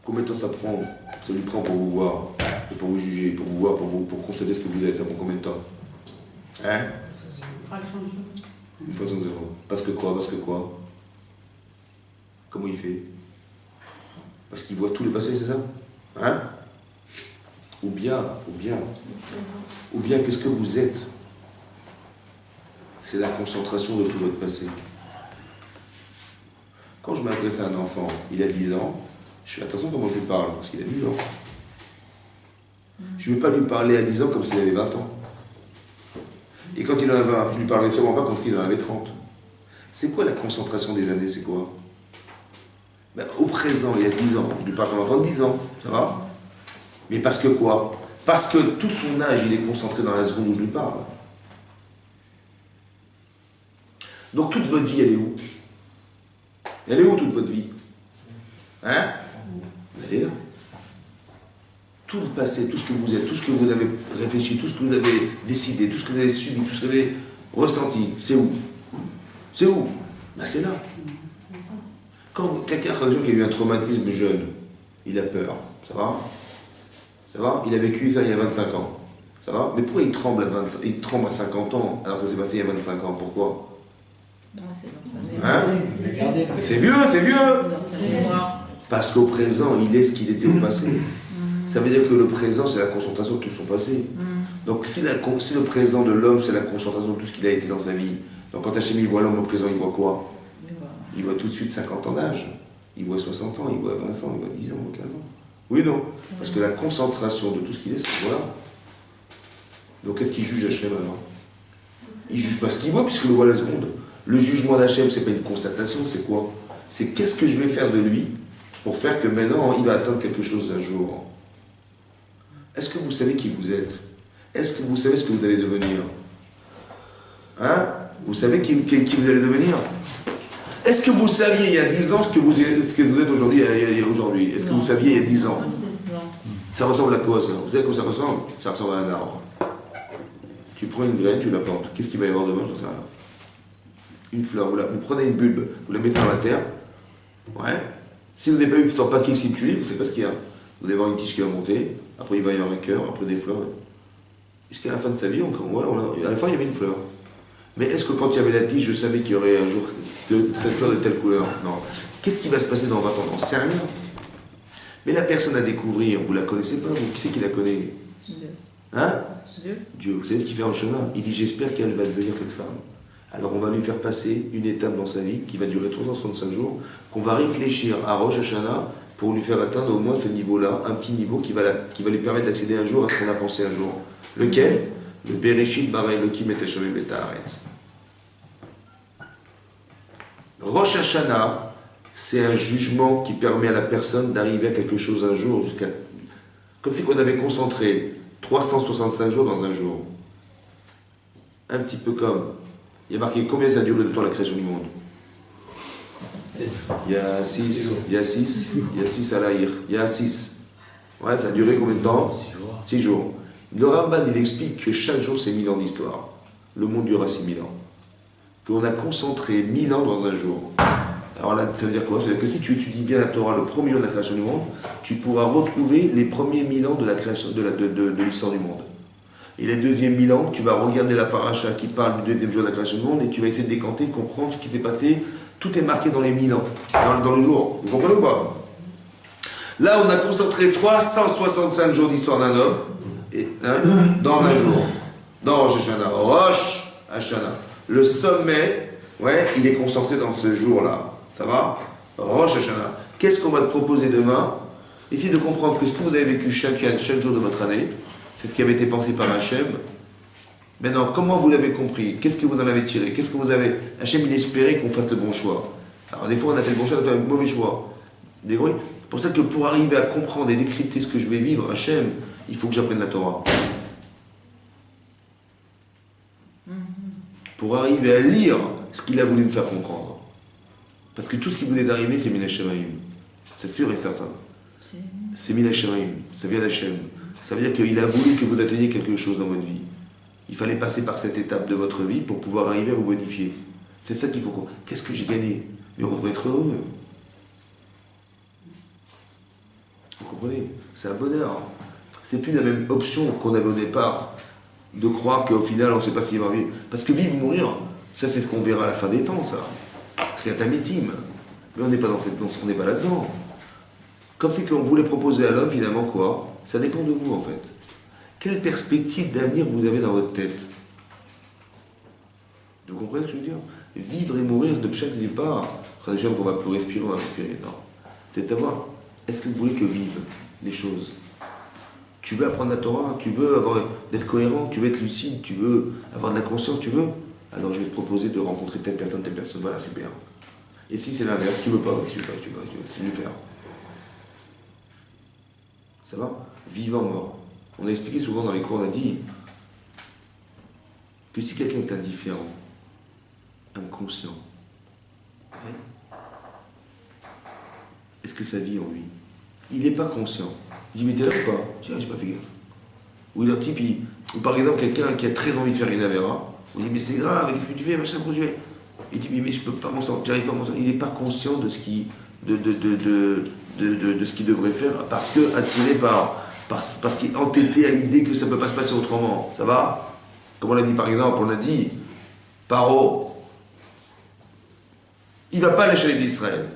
combien de temps ça lui prend pour vous voir, et pour vous juger, pour vous voir, pour constater ce que vous êtes? Ça prend combien de temps? Hein? Fraction de jour. Une façon de... Parce que quoi? Parce que quoi? Comment il fait? Parce qu'il voit tout le passé, c'est ça? Hein? Ou bien, qu'est-ce que vous êtes? C'est la concentration de tout votre passé. Quand je m'adresse à un enfant, il a 10 ans, je fais attention comment je lui parle, parce qu'il a 10 ans. Je ne vais pas lui parler à 10 ans comme s'il avait 20 ans. Et quand il en a 20, je ne lui parlerai sûrement pas comme s'il en avait 30. C'est quoi la concentration des années? C'est quoi? Ben, au présent, il y a 10 ans, je lui parle comme un enfant de 10 ans, ça va? Mais parce que quoi? Parce que tout son âge, il est concentré dans la seconde où je lui parle. Donc toute votre vie, elle est où? Elle est où toute votre vie? Hein? Elle est là. Tout le passé, tout ce que vous êtes, tout ce que vous avez réfléchi, tout ce que vous avez décidé, tout ce que vous avez subi, tout ce que vous avez ressenti, c'est où? C'est où? Ben c'est là. Quand quelqu'un qui a eu un traumatisme jeune, il a peur, ça va? Ça va? Il a vécu ça il y a 25 ans, ça va? Mais pourquoi il tremble à 50 ans alors que ça s'est passé il y a 25 ans? Pourquoi? Non, c'est dans sa Hein? mémoire. C'est vieux, c'est vieux! Dans sa mémoire. Parce qu'au présent, il est ce qu'il était au passé. Ça veut dire que le présent, c'est la concentration de tout son passé. Donc si le présent de l'homme, c'est la concentration de tout ce qu'il a été dans sa vie, donc quand Hachem il voit l'homme au présent, il voit quoi? Il voit tout de suite 50 ans d'âge. Il voit 60 ans, il voit 20 ans, il voit 10 ans, il voit 15 ans. Oui, non. Parce que la concentration de tout ce qu'il est, c'est voilà. Donc qu'est-ce qu'il juge Hachem alors? Il juge pas ce qu'il voit, puisque le voit la seconde. Le jugement d'Hachem, c'est pas une constatation, c'est quoi? C'est qu'est-ce que je vais faire de lui pour faire que maintenant il va atteindre quelque chose un jour. Est-ce que vous savez qui vous êtes? Est-ce que vous savez ce que vous allez devenir? Hein? Vous savez qui vous allez devenir? Est-ce que vous saviez il y a 10 ans ce que vous êtes aujourd'hui? Est-ce que vous saviez il y a 10 ans? Non. Ça ressemble à quoi ça? Vous savez à quoi ça ressemble? Ça ressemble à un arbre. Tu prends une graine, tu la plantes. Qu'est-ce qu'il va y avoir demain? Je ne sais rien. Une fleur. Vous prenez une bulbe, vous la mettez dans la terre. Ouais. Si vous n'avez pas eu un paquet de tulipe, vous ne savez pas ce qu'il y a. Vous allez avoir une tige qui va monter, après il va y avoir un cœur, après des fleurs. Jusqu'à la fin de sa vie, à la fin il y avait une fleur. Mais est-ce que quand il y avait la tige, je savais qu'il y aurait un jour cette fleur de telle couleur? Non. Qu'est-ce qui va se passer dans 20 ans? On ne sait rien. Mais la personne à découvrir, vous ne la connaissez pas, vous, qui c'est qui la connaît? Hein? Dieu. Vous savez ce qu'il fait en chemin? Il dit j'espère qu'elle va devenir cette femme. Alors on va lui faire passer une étape dans sa vie qui va durer 365 jours, qu'on va réfléchir à Rosh Hashanah pour lui faire atteindre au moins ce niveau-là, un petit niveau qui va lui permettre d'accéder un jour à ce qu'on a pensé un jour. Lequel? Le Bereshit bara Elokim et Hashem et Haaretz. Rosh Hashanah, c'est un jugement qui permet à la personne d'arriver à quelque chose un jour, comme si on avait concentré 365 jours dans un jour. Un petit peu comme, il y a marqué combien ça a duré le temps la création du monde? Il y a 6 à l'Aïr, il y a 6. Ouais, ça a duré combien de temps? 6 jours. Le Ramban, il explique que chaque jour, c'est 1000 ans d'histoire. Le monde durera 6000 ans. Qu'on a concentré 1000 ans dans un jour. Alors là, ça veut dire quoi? Ça veut dire que si tu étudies bien la Torah, le premier jour de la création du monde, tu pourras retrouver les premiers 1000 ans de la création, de l'histoire du monde. Et les deuxièmes 1000 ans, tu vas regarder la paracha qui parle du deuxième jour de la création du monde et tu vas essayer de décanter, comprendre ce qui s'est passé. Tout est marqué dans les 1000 ans, dans le jour. Vous comprenez ou pas? Là, on a concentré 365 jours d'histoire d'un homme dans un jour. Dans Rosh Hashanah. Rosh Hashanah. Le sommet, ouais, il est concentré dans ce jour-là. Ça va? Rosh Hashanah. Qu'est-ce qu'on va te proposer demain? Essayez de comprendre que ce que vous avez vécu chaque jour de votre année, c'est ce qui avait été pensé par Hachem. Maintenant, comment vous l'avez compris? Qu'est-ce que vous en avez tiré? Qu'est-ce que vous avez... Hachem, il espérait qu'on fasse le bon choix. Alors, des fois, on a fait le bon choix, on a fait le mauvais choix. C'est pour ça que pour arriver à comprendre et décrypter ce que je vais vivre, Hachem, il faut que j'apprenne la Torah. Pour arriver à lire ce qu'il a voulu me faire comprendre. Parce que tout ce qui vous est arrivé, c'est Minash Shemaim. C'est sûr et certain. C'est Minash Shemaim. Ça vient d'Hachem. Ça veut dire qu'il a voulu que vous atteigniez quelque chose dans votre vie. Il fallait passer par cette étape de votre vie pour pouvoir arriver à vous bonifier. C'est ça qu'il faut qu'on... Qu'est-ce que j'ai gagné? Mais on devrait être heureux. Vous comprenez? C'est un bonheur. C'est plus la même option qu'on avait au départ de croire qu'au final on ne sait pas s'il va vivre. Parce que vivre ou mourir, ça c'est ce qu'on verra à la fin des temps, ça. Triatamétime. Mais on n'est pas on n'est pas là-dedans. Comme c'est qu'on voulait proposer à l'homme finalement quoi? Ça dépend de vous en fait. Quelle perspective d'avenir vous avez dans votre tête? Vous comprenez ce que je veux dire? Vivre et mourir de chaque départ, qu'on va plus respirer, on va respirer. Non. C'est de savoir, est-ce que vous voulez que vivent les choses? Tu veux apprendre la Torah, tu veux d'être cohérent, tu veux être lucide, tu veux avoir de la conscience, tu veux? Alors je vais te proposer de rencontrer telle personne, voilà, super. Et si c'est l'inverse, tu veux pas, tu veux, c'est mieux faire. Ça va? Vivant, mort. On a expliqué souvent dans les cours, on a dit que si quelqu'un est indifférent, inconscient, ouais, est-ce que ça vit en lui? Il n'est pas conscient. Il dit, mais t'es là ou pas? Tiens, j'ai pas fait gaffe. Ou le type, ou par exemple, quelqu'un qui a très envie de faire une avéra, on dit, mais c'est grave, qu'est-ce que tu fais, machin, quoi tu fais? Il dit, mais je peux pas m'en sortir, j'arrive pas à m'en sortir. Il n'est pas conscient de ce qu'il devrait faire parce que attiré parce qu'il est entêté à l'idée que ça ne peut pas se passer autrement. Ça va? Comme on l'a dit par exemple, on a dit, Paro, il ne va pas lâcher les d'Israël.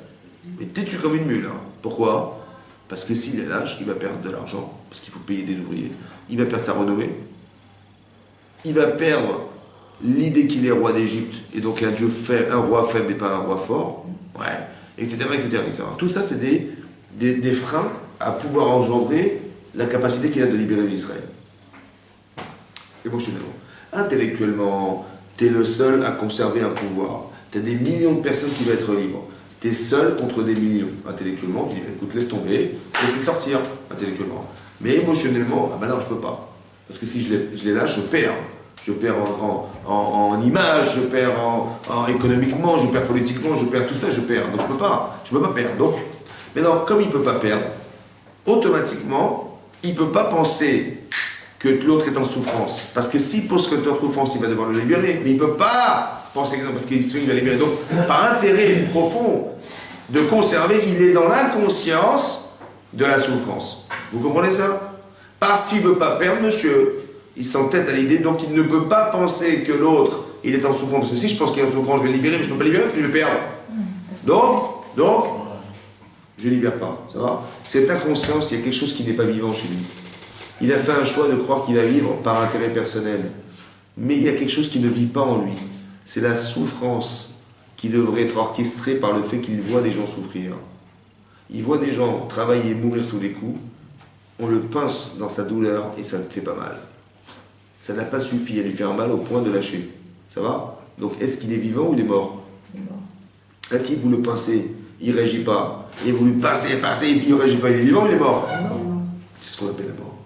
Mais têtu comme une mule. Hein. Pourquoi? Parce que s'il est lâche, il va perdre de l'argent, parce qu'il faut payer des ouvriers. Il va perdre sa renommée. Il va perdre l'idée qu'il est roi d'Égypte, et donc un roi faible et pas un roi fort. Ouais, etc. Tout ça, c'est des freins à pouvoir engendrer la capacité qu'il a de libérer l'Israël. Émotionnellement. Intellectuellement, tu es le seul à conserver un pouvoir. Tu as des millions de personnes qui vont être libres. Tu es seul contre des millions. Intellectuellement, tu dis, écoute, laisse tomber, laisse sortir, intellectuellement. Mais émotionnellement, ah ben non, je peux pas. Parce que si je les lâche, je perds. Je perds en image, je perds économiquement, je perds politiquement, je perds tout ça, je perds. Donc je peux pas perdre. Donc, maintenant, comme il ne peut pas perdre, automatiquement, il ne peut pas penser que l'autre est en souffrance. Parce que s'il pense que l'autre est en souffrance, il va devoir le libérer. Mais il ne peut pas penser que parce qu'il va libérer. Donc, par intérêt profond de conserver, il est dans l'inconscience de la souffrance. Vous comprenez ça? Parce qu'il ne veut pas perdre, monsieur. Il s'entête à l'idée, donc il ne peut pas penser que l'autre, il est en souffrance. Parce que si je pense qu'il est en souffrance, je vais le libérer, mais je ne peux pas le libérer parce que je vais perdre. Donc, je ne libère pas. Ça va? Cette inconscience, il y a quelque chose qui n'est pas vivant chez lui. Il a fait un choix de croire qu'il va vivre par intérêt personnel. Mais il y a quelque chose qui ne vit pas en lui. C'est la souffrance qui devrait être orchestrée par le fait qu'il voit des gens souffrir. Il voit des gens travailler et mourir sous les coups. On le pince dans sa douleur et ça ne fait pas mal. Ça n'a pas suffi à lui faire mal au point de lâcher. Ça va? Donc est-ce qu'il est vivant ou il est mort? Un type, vous le pincez, il ne réagit pas. Et vous lui pincez, et puis il ne réagit pas. Il est vivant ou il est mort? C'est ce qu'on appelle la mort.